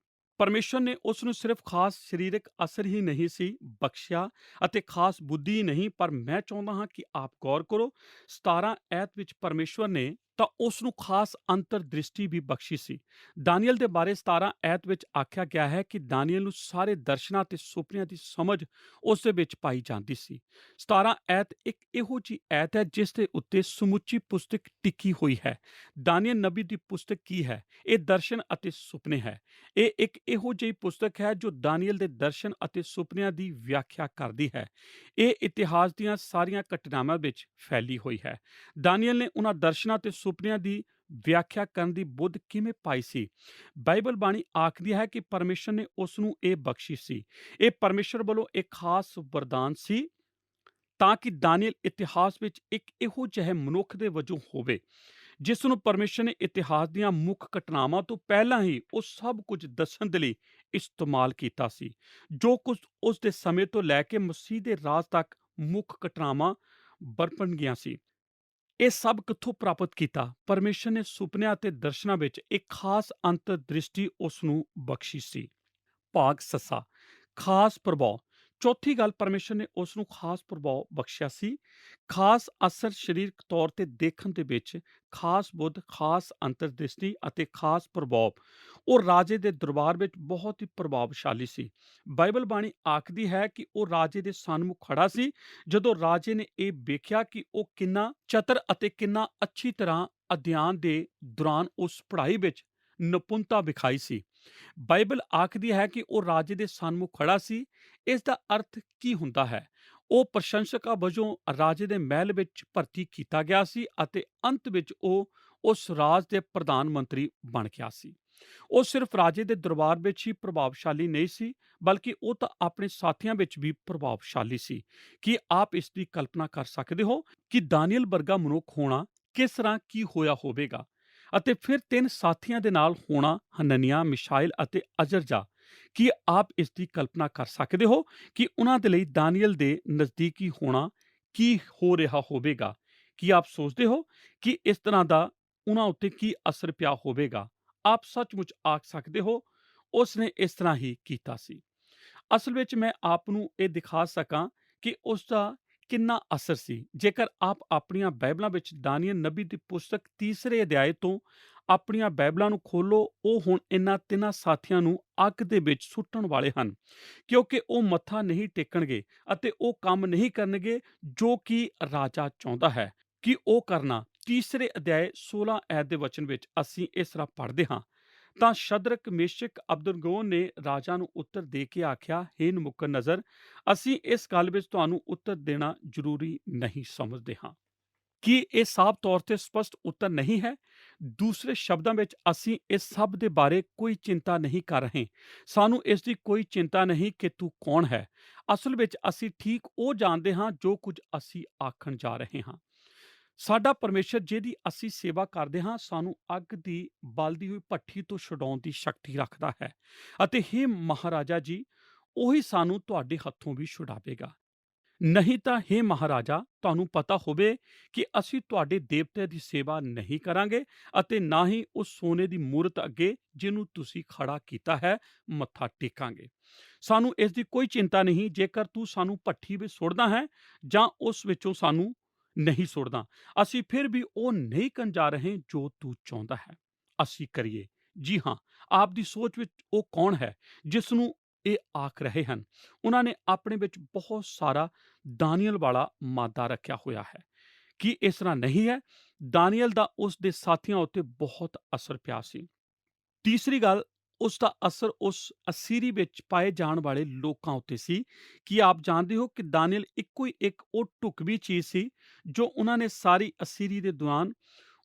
ਪਰਮੇਸ਼ਰ ਨੇ ਉਸ ਨੂੰ ਸਿਰਫ ਖਾਸ ਸਰੀਰਕ ਅਸਰ ਹੀ ਨਹੀਂ ਸੀ ਬਖਸ਼ਿਆ ਅਤੇ ਖਾਸ ਬੁੱਧੀ ਹੀ ਨਹੀਂ, ਪਰ ਮੈਂ ਚਾਹੁੰਦਾ ਹਾਂ ਕਿ ਆਪ ਗੌਰ ਕਰੋ 17 ਐਤ ਵਿੱਚ ਪਰਮੇਸ਼ਵਰ ਨੇ ਤਾਂ ਉਸ ਨੂੰ ਖਾਸ ਅੰਤਰ ਦ੍ਰਿਸ਼ਟੀ ਵੀ ਬਖਸ਼ੀ ਸੀ। ਦਾਨੀਏਲ ਦੇ ਬਾਰੇ 17 ਐਤ ਵਿੱਚ ਆਖਿਆ ਗਿਆ ਹੈ ਕਿ ਦਾਨੀਏਲ ਨੂੰ ਸਾਰੇ ਦਰਸ਼ਨਾਂ ਤੇ ਸੁਪਨਿਆਂ ਦੀ ਸਮਝ ਉਸ ਦੇ ਵਿੱਚ ਪਾਈ ਜਾਂਦੀ ਸੀ। 17 ਐਤ ਇੱਕ ਇਹੋ ਜਿਹੀ ਐਤ ਹੈ ਜਿਸ ਦੇ ਉੱਤੇ ਸਮੁੱਚੀ ਪੁਸਤਕ ਟਿਕੀ ਹੋਈ ਹੈ। ਦਾਨੀਏਲ ਨਬੀ ਦੀ ਪੁਸਤਕ ਕੀ ਹੈ? ਇਹ ਦਰਸ਼ਨ ਅਤੇ ਸੁਪਨੇ ਹੈ। ਇਹ ਇੱਕ ਇਹੋ ਜਿਹੀ ਪੁਸਤਕ ਹੈ ਜੋ ਦਾਨੀਏਲ ਦੇ ਦਰਸ਼ਨ ਅਤੇ ਸੁਪਨਿਆਂ ਦੀ ਵਿਆਖਿਆ ਕਰਦੀ ਹੈ। ਇਹ ਇਤਿਹਾਸ ਦੀਆਂ ਸਾਰੀਆਂ ਘਟਨਾਵਾਂ ਵਿੱਚ ਫੈਲੀ ਹੋਈ ਹੈ। ਦਾਨੀਏਲ ਨੇ ਉਹਨਾਂ ਦਰਸ਼ਨਾਂ ਤੇ ਸੁਪਨਿਆਂ ਦੀ ਵਿਆਖਿਆ ਕਰਨ ਦੀ ਬੁੱਧ ਕਿਵੇਂ ਪਾਈ ਸੀ? ਬਾਈਬਲ ਬਾਣੀ ਆਖਦੀ ਹੈ ਕਿ ਪਰਮੇਸ਼ਰ ਨੇ ਉਸ ਨੂੰ ਇਹ ਬਖਸ਼ੀ ਸੀ। ਇਹ ਪਰਮੇਸ਼ਰ ਵੱਲੋਂ ਇੱਕ ਖਾਸ ਵਰਦਾਨ ਸੀ ਤਾਂ ਕਿ ਦਾਨੀਏਲ ਇਤਿਹਾਸ ਵਿੱਚ ਇੱਕ ਇਹੋ ਜਿਹੇ ਮਨੁੱਖ ਦੇ ਵਜੋਂ ਹੋਵੇ ਜਿਸ ਨੂੰ ਪਰਮੇਸ਼ਰ ਨੇ ਇਤਿਹਾਸ ਦੀਆਂ ਮੁੱਖ ਘਟਨਾਵਾਂ ਤੋਂ ਪਹਿਲਾਂ ਹੀ ਉਹ ਸਭ ਕੁਝ ਦੱਸਣ ਦੇ ਲਈ ਇਸਤੇਮਾਲ ਕੀਤਾ ਸੀ। ਜੋ ਕੁਝ ਉਸ ਦੇ ਸਮੇਂ ਤੋਂ ਲੈ ਕੇ ਮਸੀਹ ਦੇ ਰਾਜ ਤੱਕ ਮੁੱਖ ਘਟਨਾਵਾਂ ਬਰਪਣਗੀਆਂ ਸੀ। ਇਹ ਸਭ ਕਿੱਥੋਂ ਪ੍ਰਾਪਤ ਕੀਤਾ? ਪਰਮੇਸ਼ਰ ਨੇ ਸੁਪਨਿਆਂ ਅਤੇ ਦਰਸ਼ਨਾਂ ਵਿੱਚ ਇੱਕ ਖਾਸ ਅੰਤਰਦ੍ਰਿਸ਼ਟੀ ਉਸ ਨੂੰ ਬਖਸ਼ੀ ਸੀ। ਭਾਗ ਸੱਸਾ, ਖਾਸ ਪ੍ਰਭਾਵ। ਚੌਥੀ ਗੱਲ, ਪਰਮੇਸ਼ਰ ਨੇ ਉਸ ਨੂੰ ਖਾਸ ਪ੍ਰਭਾਵ ਬਖਸ਼ਿਆ ਸੀ। ਖਾਸ ਅਸਰ ਸਰੀਰਕ ਤੌਰ ਤੇ ਦੇਖਣ ਦੇ ਵਿੱਚ, ਖਾਸ ਬੁੱਧ, ਖਾਸ ਅੰਤਰਦ੍ਰਿਸ਼ਟੀ ਅਤੇ ਖਾਸ ਪ੍ਰਭਾਵ। ਉਹ ਰਾਜੇ ਦੇ ਦਰਬਾਰ ਵਿੱਚ ਬਹੁਤ ਹੀ ਪ੍ਰਭਾਵਸ਼ਾਲੀ ਸੀ। ਬਾਈਬਲ ਬਾਣੀ ਆਖਦੀ ਹੈ ਕਿ ਉਹ ਰਾਜੇ ਦੇ ਸਨਮੁਖ ਖੜਾ ਸੀ। ਜਦੋਂ ਰਾਜੇ ਨੇ ਇਹ ਵੇਖਿਆ ਕਿ ਉਹ ਕਿੰਨਾ ਚਤਰ ਅਤੇ ਕਿੰਨਾ ਅੱਛੀ ਤਰ੍ਹਾਂ ਅਧਿਐਨ ਦੇ ਦੌਰਾਨ ਉਸ ਪੜ੍ਹਾਈ ਵਿੱਚ ਨਿਪੁੰਨਤਾ ਵਿਖਾਈ ਸੀ। ਬਾਈਬਲ ਆਖਦੀ ਹੈ ਕਿ ਉਹ ਰਾਜੇ ਦੇ ਸਨਮੁਖ ਖੜਾ ਸੀ। ਇਸ ਦਾ ਅਰਥ ਕੀ ਹੁੰਦਾ ਹੈ? ਉਹ ਪ੍ਰਸ਼ੰਸਕਾਂ ਵਜੋਂ ਰਾਜੇ ਦੇ ਮਹਿਲ ਵਿੱਚ ਭਰਤੀ ਕੀਤਾ ਗਿਆ ਸੀ ਅਤੇ ਅੰਤ ਵਿੱਚ ਉਹ ਉਸ ਰਾਜ ਦੇ ਪ੍ਰਧਾਨ ਮੰਤਰੀ ਬਣ ਗਿਆ ਸੀ। ਉਹ ਸਿਰਫ ਰਾਜੇ ਦੇ ਦਰਬਾਰ ਵਿੱਚ ਹੀ ਪ੍ਰਭਾਵਸ਼ਾਲੀ ਨਹੀਂ ਸੀ, ਬਲਕਿ ਉਹ ਤਾਂ ਆਪਣੇ ਸਾਥੀਆਂ ਵਿੱਚ ਵੀ ਪ੍ਰਭਾਵਸ਼ਾਲੀ ਸੀ। ਕੀ ਆਪ ਇਸ ਦੀ ਕਲਪਨਾ ਕਰ ਸਕਦੇ ਹੋ ਕਿ ਦਾਨੀਏਲ ਵਰਗਾ ਮਨੁੱਖ ਹੋਣਾ ਕਿਸ ਤਰ੍ਹਾਂ ਕੀ ਹੋਇਆ ਹੋਵੇਗਾ? ਅਤੇ ਫਿਰ ਤਿੰਨ ਸਾਥੀਆਂ ਦੇ ਨਾਲ ਹੋਣਾ, ਹਨਨਿਯਾਹ, ਮਿਸ਼ਾਇਲ ਅਤੇ ਅਜ਼ਰਯਾਹ। ਕੀ ਆਪ ਇਸ ਦੀ ਕਲਪਨਾ ਕਰ ਸਕਦੇ ਹੋ ਕਿ ਉਹਨਾਂ ਦੇ ਲਈ ਦਾਨੀਏਲ ਦੇ ਨਜ਼ਦੀਕੀ ਹੋਣਾ ਕੀ ਹੋ ਰਿਹਾ ਹੋਵੇਗਾ? ਕੀ ਆਪ ਸੋਚਦੇ ਹੋ ਕਿ ਇਸ ਤਰ੍ਹਾਂ ਦਾ ਉਹਨਾਂ ਉੱਤੇ ਕੀ ਅਸਰ ਪਿਆ ਹੋਵੇਗਾ? ਆਪ ਸੱਚਮੁੱਚ ਆਖ ਸਕਦੇ ਹੋ, ਉਸ ਨੇ ਇਸ ਤਰ੍ਹਾਂ ਹੀ ਕੀਤਾ ਸੀ। ਅਸਲ ਵਿੱਚ ਮੈਂ ਆਪ ਨੂੰ ਇਹ ਦਿਖਾ ਸਕਾਂ ਕਿ ਉਸ ਦਾ ਕਿੰਨਾ ਅਸਰ ਸੀ। ਜੇਕਰ ਆਪ ਆਪਣੀਆਂ ਬਾਈਬਲਾਂ ਵਿੱਚ ਦਾਨੀਏਲ ਨਬੀ ਦੀ ਪੁਸਤਕ 3 ਅਧਿਆਏ ਤੋਂ ਆਪਣੀਆਂ ਬਾਈਬਲਾਂ ਨੂੰ ਖੋਲੋ, ਉਹ ਹੁਣ ਇਹਨਾਂ ਤਿੰਨਾਂ ਸਾਥੀਆਂ ਨੂੰ ਅੱਗ ਦੇ ਵਿੱਚ ਸੁੱਟਣ ਵਾਲੇ ਹਨ, ਕਿਉਂਕਿ ਉਹ ਮੱਥਾ ਨਹੀਂ ਟੇਕਣਗੇ ਅਤੇ ਉਹ ਕੰਮ ਨਹੀਂ ਕਰਨਗੇ ਜੋ ਕਿ ਰਾਜਾ ਚਾਹੁੰਦਾ ਹੈ ਕਿ ਉਹ ਕਰਨਾ। 3 ਅਧਿਆਏ 16 ਐਤ ਦੇ ਵਚਨ ਵਿੱਚ ਅਸੀਂ ਇਸ ਤਰ੍ਹਾਂ ਪੜ੍ਹਦੇ ਹਾਂ, ਤਾਂ ਸ਼ਦਰਕ, ਮੇਸ਼ਕ, ਅਬਦਨਗੋ ਨੇ ਰਾਜਾ ਨੂੰ ਉੱਤਰ ਦੇ ਕੇ ਆਖਿਆ, ਹੇ ਨਬੂਕਦਨੈਜ਼ਰ, ਅਸੀਂ ਇਸ ਗੱਲ ਵਿੱਚ ਤੁਹਾਨੂੰ ਉੱਤਰ ਦੇਣਾ ਜ਼ਰੂਰੀ ਨਹੀਂ ਸਮਝਦੇ ਹਾਂ। ਕੀ ਇਹ ਸਾਫ਼ ਤੌਰ ਤੇ ਸਪਸ਼ਟ ਉੱਤਰ ਨਹੀਂ ਹੈ? ਦੂਸਰੇ ਸ਼ਬਦਾਂ ਵਿੱਚ, ਅਸੀਂ ਇਸ ਸਭ ਦੇ ਬਾਰੇ ਕੋਈ ਚਿੰਤਾ ਨਹੀਂ ਕਰ ਰਹੇ। ਸਾਨੂੰ ਇਸ ਦੀ ਕੋਈ ਚਿੰਤਾ ਨਹੀਂ ਕਿ ਤੂੰ ਕੌਣ ਹੈ। ਅਸਲ ਵਿੱਚ ਅਸੀਂ ਠੀਕ ਉਹ ਜਾਣਦੇ ਹਾਂ ਜੋ ਕੁਝ ਅਸੀਂ ਆਖਣ ਜਾ ਰਹੇ ਹਾਂ। ਸਾਡਾ ਪਰਮੇਸ਼ਰ, ਜਿਹਦੀ ਅਸੀਂ ਸੇਵਾ ਕਰਦੇ ਹਾਂ, ਸਾਨੂੰ ਅੱਗ ਦੀ ਬਲਦੀ ਹੋਈ ਭੱਠੀ ਤੋਂ ਛੁਡਾਉਣ ਦੀ ਸ਼ਕਤੀ ਰੱਖਦਾ ਹੈ। ਅਤੇ ਹੇ ਮਹਾਰਾਜਾ ਜੀ, ਉਹੀ ਸਾਨੂੰ ਤੁਹਾਡੇ ਹੱਥੋਂ ਵੀ ਛੁਡਾਵੇਗਾ। ਨਹੀਂ ਤਾਂ ਹੇ ਮਹਾਰਾਜਾ, ਤੁਹਾਨੂੰ ਪਤਾ ਹੋਵੇ ਕਿ ਅਸੀਂ ਤੁਹਾਡੇ ਦੇਵਤੇ ਦੀ ਸੇਵਾ ਨਹੀਂ ਕਰਾਂਗੇ ਅਤੇ ਨਾ ਹੀ ਉਸ ਸੋਨੇ ਦੀ ਮੂਰਤ ਅੱਗੇ ਜਿਹਨੂੰ ਤੁਸੀਂ ਖੜਾ ਕੀਤਾ ਹੈ ਮੱਥਾ ਟੇਕਾਂਗੇ। ਸਾਨੂੰ ਇਸ ਦੀ ਕੋਈ ਚਿੰਤਾ ਨਹੀਂ ਜੇਕਰ ਤੂੰ ਸਾਨੂੰ ਭੱਠੀ ਵਿੱਚ ਸੁੱਟਦਾ ਹੈ ਜਾਂ ਉਸ ਵਿੱਚੋਂ ਸਾਨੂੰ ਨਹੀਂ ਸੁੱਟਦਾ। ਅਸੀਂ ਫਿਰ ਵੀ ਉਹ ਨਹੀਂ ਕਰਨ ਜਾ ਰਹੇ ਜੋ ਤੂੰ ਚਾਹੁੰਦਾ ਹੈ ਅਸੀਂ ਕਰੀਏ। ਜੀ ਹਾਂ, ਆਪ ਦੀ ਸੋਚ ਵਿੱਚ ਉਹ ਕੌਣ ਹੈ ਜਿਸ ਨੂੰ ਇਹ ਆਖ ਰਹੇ ਹਨ? ਉਹਨਾਂ ਨੇ ਆਪਣੇ ਵਿੱਚ ਬਹੁਤ ਸਾਰਾ ਦਾਨੀਏਲ ਵਾਲਾ ਮਾਦਾ ਰੱਖਿਆ ਹੋਇਆ ਹੈ। ਕੀ ਇਸ ਤਰ੍ਹਾਂ ਨਹੀਂ ਹੈ? ਦਾਨੀਏਲ ਦਾ ਉਸ ਦੇ ਸਾਥੀਆਂ ਉੱਤੇ ਬਹੁਤ ਅਸਰ ਪਿਆ ਸੀ। ਤੀਸਰੀ ਗੱਲ, ਉਸ ਦਾ ਅਸਰ ਉਸ ਅਸੀਰੀ ਵਿੱਚ ਪਾਏ ਜਾਣ ਵਾਲੇ ਲੋਕਾਂ ਉੱਤੇ ਸੀ। ਕੀ ਆਪ ਜਾਣਦੇ ਹੋ ਕਿ ਦਾਨੀਏਲ ਇੱਕੋ ਹੀ ਇੱਕ ਉਹ ਢੁਕਵੀਂ ਚੀਜ਼ ਸੀ ਜੋ ਉਹਨਾਂ ਨੇ ਸਾਰੀ ਅਸੀਰੀ ਦੇ ਦੌਰਾਨ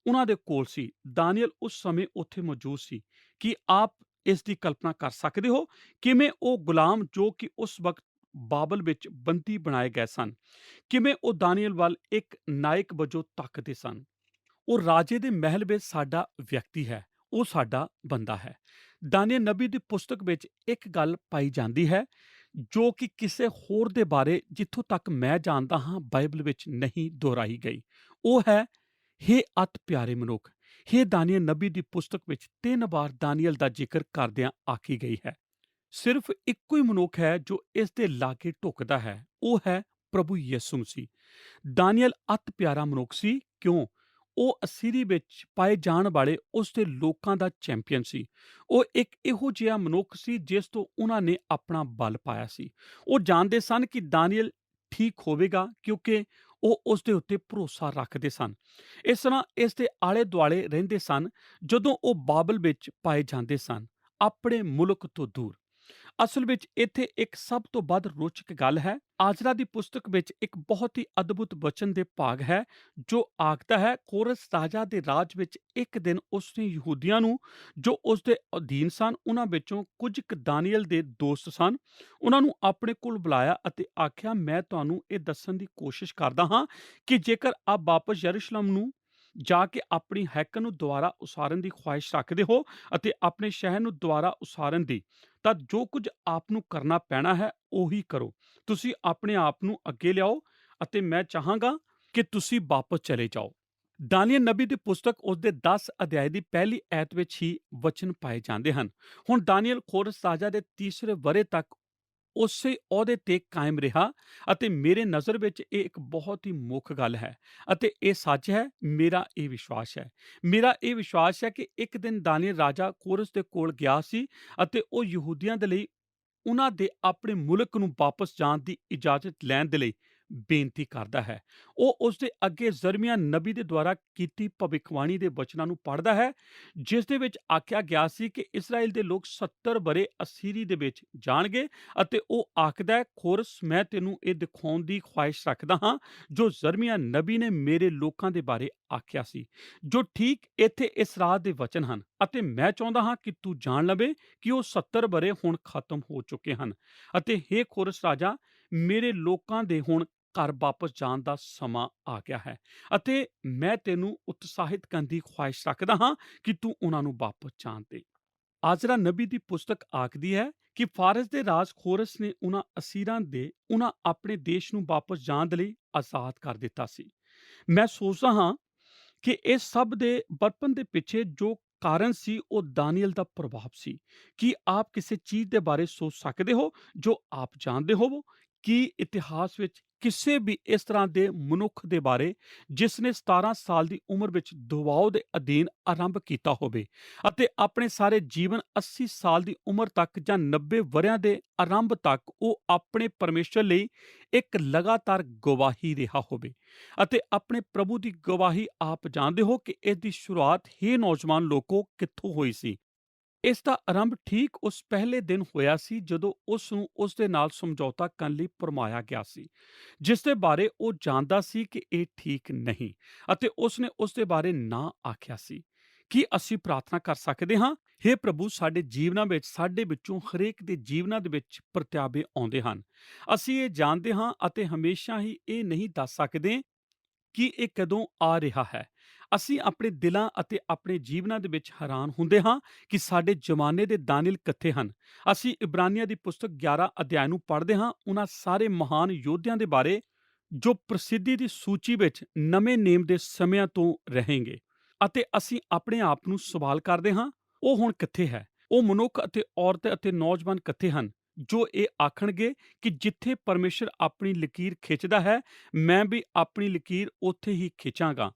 ਉਹਨਾਂ ਦੇ ਕੋਲ ਸੀ। ਦਾਨੀਏਲ ਉਸ ਸਮੇਂ ਉੱਥੇ ਮੌਜੂਦ ਸੀ। ਕੀ ਆਪ ਇਸ ਦੀ ਕਲਪਨਾ ਕਰ ਸਕਦੇ ਹੋ ਕਿਵੇਂ ਉਹ ਗੁਲਾਮ ਜੋ ਕਿ ਉਸ ਵਕਤ ਬਾਬਲ ਵਿੱਚ ਬੰਦੀ ਬਣਾਏ ਗਏ ਸਨ, ਕਿਵੇਂ ਉਹ ਦਾਨੀਏਲ ਵੱਲ ਇੱਕ ਨਾਇਕ ਵਜੋਂ ਤੱਕਦੇ ਸਨ? ਉਹ ਰਾਜੇ ਦੇ ਮਹਿਲ ਵਿੱਚ ਸਾਡਾ ਵਿਅਕਤੀ ਹੈ, ਉਹ ਸਾਡਾ ਬੰਦਾ ਹੈ। ਦਾਨੀਏਲ ਨਬੀ ਦੀ ਪੁਸਤਕ ਵਿੱਚ ਇੱਕ ਗੱਲ ਪਾਈ ਜਾਂਦੀ ਹੈ ਜੋ ਕਿ ਕਿਸੇ ਹੋਰ ਦੇ ਬਾਰੇ, ਜਿੱਥੋਂ ਤੱਕ ਮੈਂ ਜਾਣਦਾ ਹਾਂ, ਬਾਈਬਲ ਵਿੱਚ ਨਹੀਂ ਦੁਹਰਾਈ ਗਈ। ਉਹ ਹੈ, ਹੇ ਅਤ ਪਿਆਰੇ ਮਨੁੱਖ। ਹੇ ਦਾਨੀਏਲ ਨਬੀ ਦੀ ਪੁਸਤਕ ਵਿੱਚ 3 ਵਾਰ ਦਾਨੀਏਲ ਦਾ ਜ਼ਿਕਰ ਕਰਦਿਆਂ ਆਖੀ ਗਈ ਹੈ। ਸਿਰਫ ਇੱਕੋ ਹੀ ਮਨੁੱਖ ਹੈ ਜੋ ਇਸ ਦੇ ਲਾਗੇ ਢੁਕਦਾ ਹੈ, ਉਹ ਹੈ ਪ੍ਰਭੂ ਯਿਸੂ ਮਸੀਹ। ਦਾਨੀਏਲ ਅਤ ਪਿਆਰਾ ਮਨੁੱਖ ਸੀ। ਕਿਉਂ? ਉਹ ਅਸੀਰੀ ਵਿੱਚ ਪਾਏ ਜਾਣ ਵਾਲੇ ਉਸ ਦੇ ਲੋਕਾਂ ਦਾ ਚੈਂਪੀਅਨ ਸੀ। ਉਹ ਇੱਕ ਇਹੋ ਜਿਹਾ ਮਨੁੱਖ ਸੀ ਜਿਸ ਤੋਂ ਉਹਨਾਂ ਨੇ ਆਪਣਾ ਬਲ ਪਾਇਆ ਸੀ। ਉਹ ਜਾਣਦੇ ਸਨ ਕਿ ਦਾਨੀਏਲ ਠੀਕ ਹੋਵੇਗਾ ਕਿਉਂਕਿ ਉਹ ਉਸ ਦੇ ਉੱਤੇ ਭਰੋਸਾ ਰੱਖਦੇ ਸਨ। ਇਸ ਤਰ੍ਹਾਂ ਇਸ ਦੇ ਆਲੇ ਦੁਆਲੇ ਰਹਿੰਦੇ ਸਨ ਜਦੋਂ ਉਹ ਬਾਬਲ ਵਿੱਚ ਪਾਏ ਜਾਂਦੇ ਸਨ, ਆਪਣੇ ਮੁਲਕ ਤੋਂ ਦੂਰ। ਅਸਲ ਵਿੱਚ ਇੱਥੇ ਇੱਕ ਸਭ ਤੋਂ ਵੱਧ ਰੋਚਕ ਗੱਲ ਹੈ। ਆਜਰਾ ਦੀ ਪੁਸਤਕ ਵਿੱਚ ਇੱਕ ਬਹੁਤ ਹੀ ਅਦਭੁਤ ਵਚਨ ਦੇ ਭਾਗ ਹੈ ਜੋ ਆਖਦਾ ਹੈ, ਕੋਰਸ ਰਾਜਾ ਦੇ ਰਾਜ ਵਿੱਚ ਇੱਕ ਦਿਨ ਉਸਨੇ ਯਹੂਦੀਆਂ ਨੂੰ ਜੋ ਉਸ ਦੇ ਅਧੀਨ ਸਨ, ਉਹਨਾਂ ਵਿੱਚੋਂ ਕੁਝ ਕੁ ਦਾਨੀਏਲ ਦੇ ਦੋਸਤ ਸਨ, ਉਹਨਾਂ ਨੂੰ ਆਪਣੇ ਕੋਲ ਬੁਲਾਇਆ ਅਤੇ ਆਖਿਆ, ਮੈਂ ਤੁਹਾਨੂੰ ਇਹ ਦੱਸਣ ਦੀ ਕੋਸ਼ਿਸ਼ ਕਰਦਾ ਹਾਂ ਕਿ ਜੇਕਰ ਆਪ ਵਾਪਸ ਯਰੂਸ਼ਲਮ ਨੂੰ ਜਾ ਕੇ ਆਪਣੀ ਹੈਕਲ ਨੂੰ ਦੁਬਾਰਾ ਉਸਾਰਨ ਦੀ ਖੁਆਇਸ਼ ਰੱਖਦੇ ਹੋ ਅਤੇ ਆਪਣੇ ਸ਼ਹਿਰ ਨੂੰ ਦੁਬਾਰਾ ਉਸਾਰਨ ਦੀ, ਤਾਂ ਜੋ ਕੁਝ ਆਪ ਨੂੰ ਕਰਨਾ ਪੈਣਾ ਹੈ ਉਹੀ ਕਰੋ। ਤੁਸੀਂ ਆਪਣੇ ਆਪ ਨੂੰ ਅੱਗੇ ਲਿਆਓ ਅਤੇ ਮੈਂ ਚਾਹਾਂਗਾ ਕਿ ਤੁਸੀਂ ਵਾਪਸ ਚਲੇ ਜਾਓ। ਦਾਨੀਏਲ ਨਬੀ ਦੀ ਪੁਸਤਕ ਉਸਦੇ 10 ਅਧਿਆਇ ਦੀ ਪਹਿਲੀ ਐਤ ਵਿੱਚ ਹੀ ਵਚਨ ਪਾਏ ਜਾਂਦੇ ਹਨ। ਹੁਣ ਦਾਨੀਏਲ ਖੋਰਸ ਰਾਜਾ ਦੇ ਤੀਸਰੇ ਵਰ੍ਹੇ ਤੱਕ ਉਸੇ ਅਹੁਦੇ ਤੇ ਕਾਇਮ ਰਿਹਾ ਅਤੇ ਮੇਰੇ ਨਜ਼ਰ ਵਿੱਚ ਇਹ ਇੱਕ ਬਹੁਤ ਹੀ ਮੁੱਖ ਗੱਲ ਹੈ ਅਤੇ ਇਹ ਸੱਚ ਹੈ। ਮੇਰਾ ਇਹ ਵਿਸ਼ਵਾਸ ਹੈ ਕਿ ਇੱਕ ਦਿਨ ਦਾਨੀਏਲ ਰਾਜਾ ਕੋਰਸ ਦੇ ਕੋਲ ਗਿਆ ਸੀ ਅਤੇ ਉਹ ਯਹੂਦੀਆਂ ਦੇ ਲਈ ਉਹਨਾਂ ਦੇ ਆਪਣੇ ਮੁਲਕ ਨੂੰ ਵਾਪਸ ਜਾਣ ਦੀ ਇਜਾਜ਼ਤ ਲੈਣ ਦੇ ਲਈ ਬੇਨਤੀ ਕਰਦਾ ਹੈ। ਉਹ ਉਸ ਦੇ ਅੱਗੇ ਜ਼ਰਮੀਆ ਨਬੀ ਦੇ ਦੁਆਰਾ ਕੀਤੀ ਭਵਿੱਖਬਾਣੀ ਦੇ ਵਚਨਾਂ ਨੂੰ ਪੜ੍ਹਦਾ ਹੈ, ਜਿਸ ਦੇ ਵਿੱਚ ਆਖਿਆ ਗਿਆ ਸੀ ਕਿ ਇਸਰਾਇਲ ਦੇ ਲੋਕ 70 ਵਰ੍ਹੇ ਅਸੀਰੀ ਦੇ ਵਿੱਚ ਜਾਣਗੇ ਅਤੇ ਉਹ ਆਖਦਾ ਹੈ, ਖੋਰਸ, ਮੈਂ ਤੈਨੂੰ ਇਹ ਦਿਖਾਉਣ ਦੀ ਖੁਆਇਸ਼ ਰੱਖਦਾ ਹਾਂ ਜੋ ਜ਼ਰਮੀਆ ਨਬੀ ਨੇ ਮੇਰੇ ਲੋਕਾਂ ਦੇ ਬਾਰੇ ਆਖਿਆ ਸੀ, ਜੋ ਠੀਕ ਇੱਥੇ ਇਸ ਰਾਤ ਦੇ ਵਚਨ ਹਨ। ਅਤੇ ਮੈਂ ਚਾਹੁੰਦਾ ਹਾਂ ਕਿ ਤੂੰ ਜਾਣ ਲਵੇ ਕਿ ਉਹ 70 ਵਰ੍ਹੇ ਹੁਣ ਖਤਮ ਹੋ ਚੁੱਕੇ ਹਨ ਅਤੇ ਹੇ ਖੋਰਸ ਰਾਜਾ, ਮੇਰੇ ਲੋਕਾਂ ਦੇ ਹੁਣ ਘਰ ਵਾਪਸ ਜਾਣ ਦਾ ਸਮਾਂ ਆ ਗਿਆ ਹੈ ਅਤੇ ਮੈਂ ਤੈਨੂੰ ਉਤਸ਼ਾਹਿਤ ਕਰਨ ਦੀ ਖੁਆਇਸ਼ ਰੱਖਦਾ ਹਾਂ ਕਿ ਤੂੰ ਉਹਨਾਂ ਨੂੰ ਵਾਪਸ ਜਾਣ ਦੇ। ਆਜ਼ਰਾ ਨਬੀ ਦੀ ਪੁਸਤਕ ਆਖਦੀ ਹੈ ਕਿ ਫਾਰਸ ਦੇ ਰਾਜ ਖੋਰਸ ਨੇ ਉਹਨਾਂ ਅਸੀਰਾਂ ਦੇ ਉਹਨਾਂ ਆਪਣੇ ਦੇਸ਼ ਨੂੰ ਵਾਪਸ ਜਾਣ ਦੇ ਲਈ ਆਜ਼ਾਦ ਕਰ ਦਿੱਤਾ ਸੀ। ਮੈਂ ਸੋਚਦਾ ਹਾਂ ਕਿ ਇਹ ਸਭ ਦੇ ਬਰਪਨ ਦੇ ਪਿੱਛੇ ਜੋ ਕਾਰਨ ਸੀ ਉਹ ਦਾਨੀਏਲ ਦਾ ਪ੍ਰਭਾਵ ਸੀ। ਕੀ ਆਪ ਕਿਸੇ ਚੀਜ਼ ਦੇ ਬਾਰੇ ਸੋਚ ਸਕਦੇ ਹੋ ਜੋ ਆਪ ਜਾਣਦੇ ਹੋਵੋ? ਕੀ ਇਤਿਹਾਸ ਵਿੱਚ ਕਿਸੇ ਵੀ ਇਸ ਤਰ੍ਹਾਂ ਦੇ ਮਨੁੱਖ ਦੇ ਬਾਰੇ ਜਿਸ ਨੇ 17 ਸਾਲ ਦੀ ਉਮਰ ਵਿੱਚ ਦਬਾਅ ਦੇ ਅਧੀਨ ਆਰੰਭ ਕੀਤਾ ਹੋਵੇ ਅਤੇ ਆਪਣੇ ਸਾਰੇ ਜੀਵਨ 80 ਸਾਲ ਦੀ ਉਮਰ ਤੱਕ ਜਾਂ 90 ਵਰ੍ਹਿਆਂ ਦੇ ਆਰੰਭ ਤੱਕ ਉਹ ਆਪਣੇ ਪਰਮੇਸ਼ਰ ਲਈ ਇੱਕ ਲਗਾਤਾਰ ਗਵਾਹੀ ਰਿਹਾ ਹੋਵੇ ਅਤੇ ਆਪਣੇ ਪ੍ਰਭੂ ਦੀ ਗਵਾਹੀ ਆਪ ਜਾਣਦੇ ਹੋ ਕਿ ਇਸ ਦੀ ਸ਼ੁਰੂਆਤ ਹੀ ਨੌਜਵਾਨ ਲੋਕੋ ਕਿੱਥੋਂ ਹੋਈ ਸੀ? ਇਸ ਦਾ ਆਰੰਭ ਠੀਕ ਉਸ ਪਹਿਲੇ ਦਿਨ ਹੋਇਆ ਸੀ ਜਦੋਂ ਉਸ ਨੂੰ ਉਸ ਦੇ ਨਾਲ ਸਮਝੌਤਾ ਕਰਨ ਲਈ ਫਰਮਾਇਆ ਗਿਆ ਸੀ, ਜਿਸ ਦੇ ਬਾਰੇ ਉਹ ਜਾਣਦਾ ਸੀ ਕਿ ਇਹ ਠੀਕ ਨਹੀਂ ਅਤੇ ਉਸ ਨੇ ਉਸ ਦੇ ਬਾਰੇ ਨਾ ਆਖਿਆ ਸੀ। ਕੀ ਅਸੀਂ ਪ੍ਰਾਰਥਨਾ ਕਰ ਸਕਦੇ ਹਾਂ? ਹੇ ਪ੍ਰਭੂ, ਸਾਡੇ ਜੀਵਨਾਂ ਵਿੱਚ ਸਾਡੇ ਵਿੱਚੋਂ ਹਰੇਕ ਦੇ ਜੀਵਨਾਂ ਦੇ ਵਿੱਚ ਪ੍ਰਤਿਆਬੇ ਆਉਂਦੇ ਹਨ। ਅਸੀਂ ਇਹ ਜਾਣਦੇ ਹਾਂ ਅਤੇ ਹਮੇਸ਼ਾ ਹੀ ਇਹ ਨਹੀਂ ਦੱਸ ਸਕਦੇ ਕਿ ਇਹ ਕਦੋਂ ਆ ਰਿਹਾ ਹੈ। ਅਸੀਂ ਆਪਣੇ ਦਿਲਾਂ ਅਤੇ ਆਪਣੇ ਜੀਵਨਾਂ ਦੇ ਵਿੱਚ ਹੈਰਾਨ ਹੁੰਦੇ ਹਾਂ ਕਿ ਸਾਡੇ ਜ਼ਮਾਨੇ ਦੇ ਦਾਨੀਏਲ ਕਿੱਥੇ ਹਨ। ਅਸੀਂ ਇਬਰਾਨੀਆਂ ਦੀ ਪੁਸਤਕ 11 ਅਧਿਆਇ ਨੂੰ ਪੜ੍ਹਦੇ ਹਾਂ, ਉਹਨਾਂ ਸਾਰੇ ਮਹਾਨ ਯੋਧਿਆਂ ਦੇ ਬਾਰੇ ਜੋ ਪ੍ਰਸਿੱਧੀ ਦੀ ਸੂਚੀ ਵਿੱਚ ਨਵੇਂ ਨੇਮ ਦੇ ਸਮਿਆਂ ਤੋਂ ਰਹੇਂਗੇ ਅਤੇ ਅਸੀਂ ਆਪਣੇ ਆਪ ਨੂੰ ਸਵਾਲ ਕਰਦੇ ਹਾਂ, ਉਹ ਹੁਣ ਕਿੱਥੇ ਹੈ? ਉਹ ਮਨੁੱਖ ਅਤੇ ਔਰਤ ਅਤੇ ਨੌਜਵਾਨ ਕਿੱਥੇ ਹਨ ਜੋ ਇਹ ਆਖਣਗੇ ਕਿ ਜਿੱਥੇ ਪਰਮੇਸ਼ਰ ਆਪਣੀ ਲਕੀਰ ਖਿੱਚਦਾ ਹੈ, ਮੈਂ ਵੀ ਆਪਣੀ ਲਕੀਰ ਉੱਥੇ ਹੀ ਖਿੱਚਾਂਗਾ,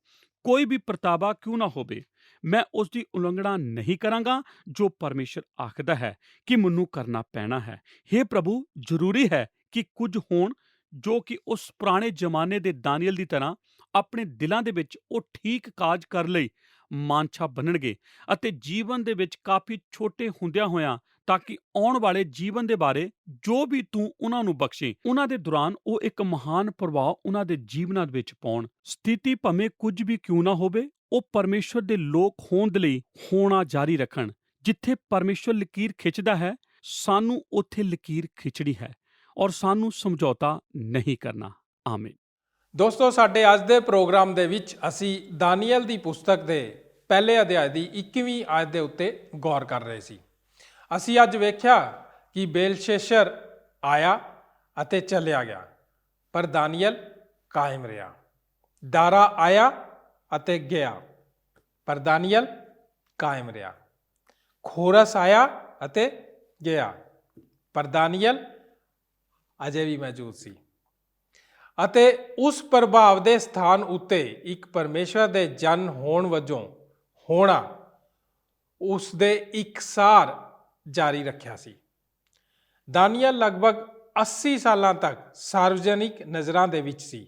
ਕੋਈ ਵੀ ਪ੍ਰਤਾਵਾ ਕਿਉਂ ਨਾ ਹੋਵੇ। ਮੈਂ ਉਸ ਦੀ ਉਲੰਘਣਾ ਨਹੀਂ ਕਰਾਂਗਾ ਜੋ ਪਰਮੇਸ਼ਰ ਆਖਦਾ ਹੈ ਕਿ ਮੈਨੂੰ ਕਰਨਾ ਪੈਣਾ ਹੈ। ਹੇ ਪ੍ਰਭੂ, ਜ਼ਰੂਰੀ ਹੈ ਕਿ ਕੁਝ ਹੋਣ ਜੋ ਕਿ ਉਸ ਪੁਰਾਣੇ ਜ਼ਮਾਨੇ ਦੇ ਦਾਨੀਏਲ ਦੀ ਤਰ੍ਹਾਂ ਆਪਣੇ ਦਿਲਾਂ ਦੇ ਵਿੱਚ ਉਹ ਠੀਕ ਕਾਜ ਕਰਨ ਲਈ ਮਾਨਛਾ ਬੰਨਣਗੇ ਅਤੇ ਜੀਵਨ ਦੇ ਵਿੱਚ ਕਾਫੀ ਛੋਟੇ ਹੁੰਦਿਆਂ ਹੋਇਆਂ, ਤਾਂ ਕਿ ਆਉਣ ਵਾਲੇ ਜੀਵਨ ਦੇ ਬਾਰੇ ਜੋ ਵੀ ਤੂੰ ਉਹਨਾਂ ਨੂੰ ਬਖਸ਼ੇ, ਉਹਨਾਂ ਦੇ ਦੌਰਾਨ ਉਹ ਇੱਕ ਮਹਾਨ ਪ੍ਰਭਾਵ ਉਹਨਾਂ ਦੇ ਜੀਵਨਾਂ ਦੇ ਵਿੱਚ ਪਾਉਣ। ਸਥਿਤੀ ਭਾਵੇਂ ਕੁਝ ਵੀ ਕਿਉਂ ਨਾ ਹੋਵੇ, ਉਹ ਪਰਮੇਸ਼ਰ ਦੇ ਲੋਕ ਹੋਣ ਦੇ ਲਈ ਹੋਣਾ ਜਾਰੀ ਰੱਖਣ। ਜਿੱਥੇ ਪਰਮੇਸ਼ਰ ਲਕੀਰ ਖਿੱਚਦਾ ਹੈ, ਸਾਨੂੰ ਉੱਥੇ ਲਕੀਰ ਖਿੱਚਣੀ ਹੈ ਔਰ ਸਾਨੂੰ ਸਮਝੌਤਾ ਨਹੀਂ ਕਰਨਾ। ਆਮੀਨ। ਦੋਸਤੋ, ਸਾਡੇ ਅੱਜ ਦੇ ਪ੍ਰੋਗਰਾਮ ਦੇ ਵਿੱਚ ਅਸੀਂ ਦਾਨੀਏਲ ਦੀ ਪੁਸਤਕ ਦੇ ਪਹਿਲੇ ਅਧਿਆਇ ਦੀ 21ਵੀਂ ਆਇਤ ਦੇ ਉੱਤੇ ਗੌਰ ਕਰ ਰਹੇ ਸੀ। ਅਸੀਂ ਅੱਜ ਵੇਖਿਆ ਕਿ ਬੇਲਸ਼ੱਸਰ ਆਇਆ ਅਤੇ ਚਲਿਆ ਗਿਆ, ਪਰ ਦਾਨੀਏਲ ਕਾਇਮ ਰਿਹਾ। ਦਾਰਾ ਆਇਆ ਅਤੇ ਗਿਆ, ਪਰ ਦਾਨੀਏਲ ਕਾਇਮ ਰਿਹਾ। ਖੋਰਸ ਆਇਆ ਅਤੇ ਗਿਆ, ਪਰ ਦਾਨੀਏਲ ਅਜੇ ਵੀ ਮੌਜੂਦ ਸੀ ਅਤੇ ਉਸ ਪ੍ਰਭਾਵ ਦੇ ਸਥਾਨ ਉੱਤੇ ਇੱਕ ਪਰਮੇਸ਼ਰ ਦੇ ਜਨ ਹੋਣ ਵਜੋਂ ਹੋਣਾ ਉਸ ਦੇ ਇਕਸਾਰ ਜਾਰੀ ਰੱਖਿਆ ਸੀ। ਦਾਨੀਏਲ ਲਗਭਗ 80 ਸਾਲਾਂ ਤੱਕ ਸਾਰਵਜਨਿਕ ਨਜ਼ਰਾਂ ਦੇ ਵਿੱਚ ਸੀ।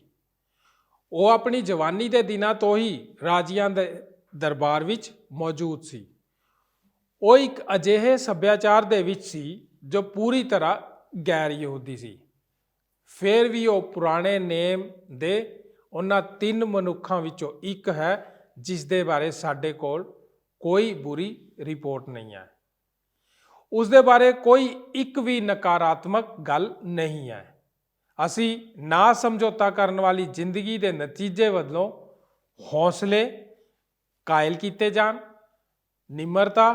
ਉਹ ਆਪਣੀ ਜਵਾਨੀ ਦੇ ਦਿਨਾਂ ਤੋਂ ਹੀ ਰਾਜਿਆਂ ਦੇ ਦਰਬਾਰ ਵਿੱਚ ਮੌਜੂਦ ਸੀ। ਉਹ ਇੱਕ ਅਜਿਹੇ ਸੱਭਿਆਚਾਰ ਦੇ ਵਿੱਚ ਸੀ ਜੋ ਪੂਰੀ ਤਰ੍ਹਾਂ ਗੈਰ ਯਹੂਦੀ ਸੀ। ਫਿਰ ਵੀ ਉਹ ਪੁਰਾਣੇ ਨੇਮ ਦੇ ਉਹਨਾਂ 3 ਮਨੁੱਖਾਂ ਵਿੱਚੋਂ ਇੱਕ ਹੈ ਜਿਸ ਦੇ ਬਾਰੇ ਸਾਡੇ ਕੋਲ ਕੋਈ ਬੁਰੀ ਰਿਪੋਰਟ ਨਹੀਂ ਹੈ। ਉਸ ਦੇ ਬਾਰੇ ਕੋਈ ਇੱਕ ਵੀ ਨਕਾਰਾਤਮਕ ਗੱਲ ਨਹੀਂ ਹੈ। ਅਸੀਂ ਨਾ ਸਮਝੌਤਾ ਕਰਨ ਵਾਲੀ ਜ਼ਿੰਦਗੀ ਦੇ ਨਤੀਜੇ ਵੱਲੋਂ ਹੌਸਲੇ ਕਾਇਲ ਕੀਤੇ ਜਾਣ, ਨਿਮਰਤਾ,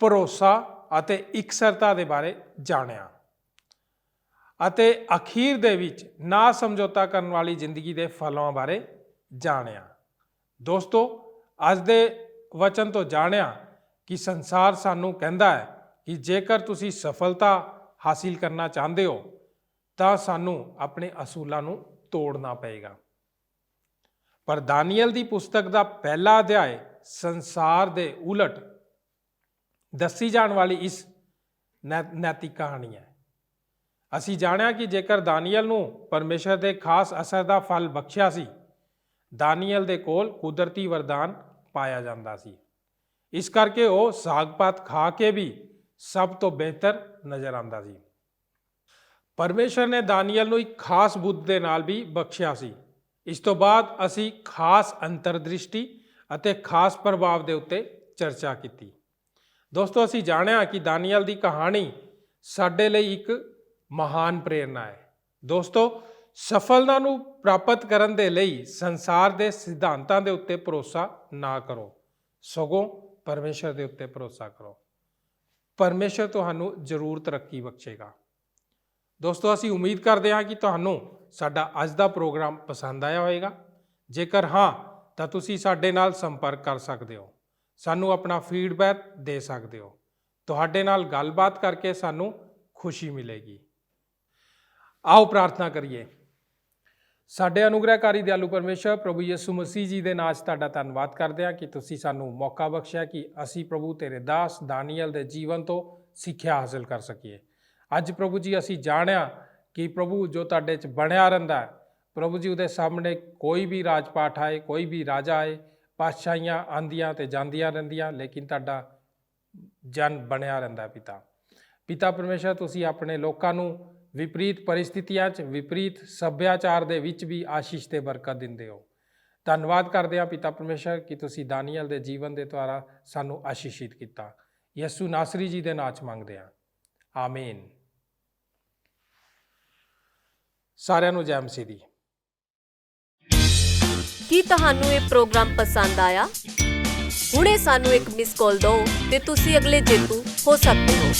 ਭਰੋਸਾ ਅਤੇ ਇਕਸਰਤਾ ਦੇ ਬਾਰੇ ਜਾਣਿਆ ਅਤੇ ਅਖੀਰ ਦੇ ਵਿੱਚ ਨਾ ਸਮਝੌਤਾ ਕਰਨ ਵਾਲੀ ਜ਼ਿੰਦਗੀ ਦੇ ਫਲਾਂ ਬਾਰੇ ਜਾਣਿਆ। ਦੋਸਤੋ, ਅੱਜ ਦੇ ਵਚਨ ਤੋਂ ਜਾਣਿਆ ਕਿ ਸੰਸਾਰ ਸਾਨੂੰ ਕਹਿੰਦਾ ਹੈ ਕਿ ਜੇਕਰ ਤੁਸੀਂ ਸਫਲਤਾ ਹਾਸਿਲ ਕਰਨਾ ਚਾਹੁੰਦੇ ਹੋ ਤਾਂ ਸਾਨੂੰ ਆਪਣੇ ਅਸੂਲਾਂ ਨੂੰ ਤੋੜਨਾ ਪਏਗਾ। ਪਰ ਦਾਨੀਏਲ ਦੀ ਪੁਸਤਕ ਦਾ ਪਹਿਲਾ ਅਧਿਆਇ ਸੰਸਾਰ ਦੇ ਉਲਟ ਦੱਸੀ ਜਾਣ ਵਾਲੀ ਇਸ ਨੈਤਿਕ ਕਹਾਣੀ ਹੈ। ਅਸੀਂ ਜਾਣਿਆ ਕਿ ਜੇਕਰ ਦਾਨੀਏਲ ਨੂੰ ਪਰਮੇਸ਼ਰ ਦੇ ਖਾਸ ਅਸਰ ਦਾ ਫਲ ਬਖਸ਼ਿਆ ਸੀ, ਦਾਨੀਏਲ ਦੇ ਕੋਲ ਕੁਦਰਤੀ ਵਰਦਾਨ ਪਾਇਆ ਜਾਂਦਾ ਸੀ। ਇਸ ਕਰਕੇ ਉਹ ਸਾਗ-ਪਾਤ ਖਾ ਕੇ ਵੀ ਸਭ ਤੋਂ ਬਿਹਤਰ ਨਜ਼ਰ ਆਉਂਦਾ ਸੀ। ਪਰਮੇਸ਼ਰ ਨੇ ਦਾਨੀਏਲ ਨੂੰ ਇੱਕ ਖਾਸ ਬੁੱਧ ਦੇ ਨਾਲ ਵੀ ਬਖਸ਼ਿਆ ਸੀ। ਇਸ ਤੋਂ ਬਾਅਦ ਅਸੀਂ ਖਾਸ ਅੰਤਰਦ੍ਰਿਸ਼ਟੀ ਅਤੇ ਖਾਸ ਪ੍ਰਭਾਵ ਦੇ ਉੱਤੇ ਚਰਚਾ ਕੀਤੀ। ਦੋਸਤੋ, ਅਸੀਂ ਜਾਣਿਆ ਕਿ ਦਾਨੀਏਲ ਦੀ ਕਹਾਣੀ ਸਾਡੇ ਲਈ ਇੱਕ ਮਹਾਨ ਪ੍ਰੇਰਨਾ ਹੈ। ਦੋਸਤੋ, ਸਫਲਤਾ ਨੂੰ ਪ੍ਰਾਪਤ ਕਰਨ ਦੇ ਲਈ ਸੰਸਾਰ ਦੇ ਸਿਧਾਂਤਾਂ ਦੇ ਉੱਤੇ ਭਰੋਸਾ ਨਾ ਕਰੋ, ਸਗੋਂ ਪਰਮੇਸ਼ਰ ਦੇ ਉੱਤੇ ਭਰੋਸਾ ਕਰੋ। ਪਰਮੇਸ਼ਰ ਤੁਹਾਨੂੰ ਜ਼ਰੂਰ ਤਰੱਕੀ ਬਖਸ਼ੇਗਾ। ਦੋਸਤੋ, ਅਸੀਂ ਉਮੀਦ ਕਰਦੇ ਹਾਂ ਕਿ ਤੁਹਾਨੂੰ ਸਾਡਾ ਅੱਜ ਦਾ ਪ੍ਰੋਗਰਾਮ ਪਸੰਦ ਆਇਆ ਹੋਵੇਗਾ। ਜੇਕਰ ਹਾਂ ਤਾਂ ਤੁਸੀਂ ਸਾਡੇ ਨਾਲ ਸੰਪਰਕ ਕਰ ਸਕਦੇ ਹੋ, ਸਾਨੂੰ ਆਪਣਾ ਫੀਡਬੈਕ ਦੇ ਸਕਦੇ ਹੋ। ਤੁਹਾਡੇ ਨਾਲ ਗੱਲਬਾਤ ਕਰਕੇ ਸਾਨੂੰ ਖੁਸ਼ੀ ਮਿਲੇਗੀ। ਆਓ ਪ੍ਰਾਰਥਨਾ ਕਰੀਏ। ਸਾਡੇ ਅਨੁਗ੍ਰਹਕਾਰੀ ਦਿਆਲੂ ਪਰਮੇਸ਼ਰ ਪ੍ਰਭੂ ਯਿਸੂ ਮਸੀਹ ਜੀ ਦੇ ਨਾਮ 'ਚ ਤੁਹਾਡਾ ਧੰਨਵਾਦ ਕਰਦੇ ਹਾਂ ਕਿ ਤੁਸੀਂ ਸਾਨੂੰ ਮੌਕਾ ਬਖਸ਼ਿਆ ਕਿ ਅਸੀਂ ਪ੍ਰਭੂ ਤੇਰੇ ਦਾਸ ਦਾਨੀਏਲ ਦੇ ਜੀਵਨ ਤੋਂ ਸਿੱਖਿਆ ਹਾਸਲ ਕਰ ਸਕੀਏ। ਅੱਜ ਪ੍ਰਭੂ ਜੀ ਅਸੀਂ ਜਾਣਿਆ ਕਿ ਪ੍ਰਭੂ ਜੋ ਤੁਹਾਡੇ 'ਚ ਬਣਿਆ ਰਹਿੰਦਾ ਹੈ, ਪ੍ਰਭੂ ਜੀ ਉਹਦੇ ਸਾਹਮਣੇ ਕੋਈ ਵੀ ਰਾਜ ਪਾਠ ਆਏ, ਕੋਈ ਵੀ ਰਾਜਾ ਆਏ, ਪਾਤਸ਼ਾਹੀਆਂ ਆਉਂਦੀਆਂ ਤੇ ਜਾਂਦੀਆਂ ਰਹਿੰਦੀਆਂ, ਲੇਕਿਨ ਤੁਹਾਡਾ ਜਨ ਬਣਿਆ ਰਹਿੰਦਾ। ਪਿਤਾ ਪਰਮੇਸ਼ਰ, ਤੁਸੀਂ ਆਪਣੇ ਲੋਕਾਂ ਨੂੰ ਵਿਪਰੀਤ ਪਰਿਸਥਿਤੀਆਂ 'ਚ, ਵਿਪਰੀਤ ਸੱਭਿਆਚਾਰ ਦੇ ਵਿੱਚ ਵੀ ਆਸ਼ੀਸ਼ ਤੇ ਬਰਕਤ ਦਿੰਦੇ ਹੋ। ਧੰਨਵਾਦ ਕਰਦੇ ਹਾਂ ਪਿਤਾ ਪਰਮੇਸ਼ਰ ਕਿ ਤੁਸੀਂ ਦਾਨੀਏਲ ਦੇ ਜੀਵਨ ਦੇ ਦੁਆਰਾ ਸਾਨੂੰ ਆਸ਼ੀਸ਼ਿਤ ਕੀਤਾ। ਯਿਸੂ ਨਾਸਰੀ ਜੀ ਦੇ ਨਾਮ 'ਚ ਮੰਗਦੇ ਹਾਂ, ਆਮੀਨ। ਸਾਰਿਆਂ ਨੂੰ ਜੈ ਮਸੀਹ ਦੀ। ਕੀ ਤੁਹਾਨੂੰ ਇਹ ਪ੍ਰੋਗਰਾਮ ਪਸੰਦ ਆਇਆ? ਹੁਣੇ ਸਾਨੂੰ ਇੱਕ ਮਿਸ ਕਾਲ ਦਿਓ ਤੇ ਤੁਸੀਂ ਅਗਲੇ ਜੇਤੂ ਹੋ ਸਕਦੇ ਹੋ।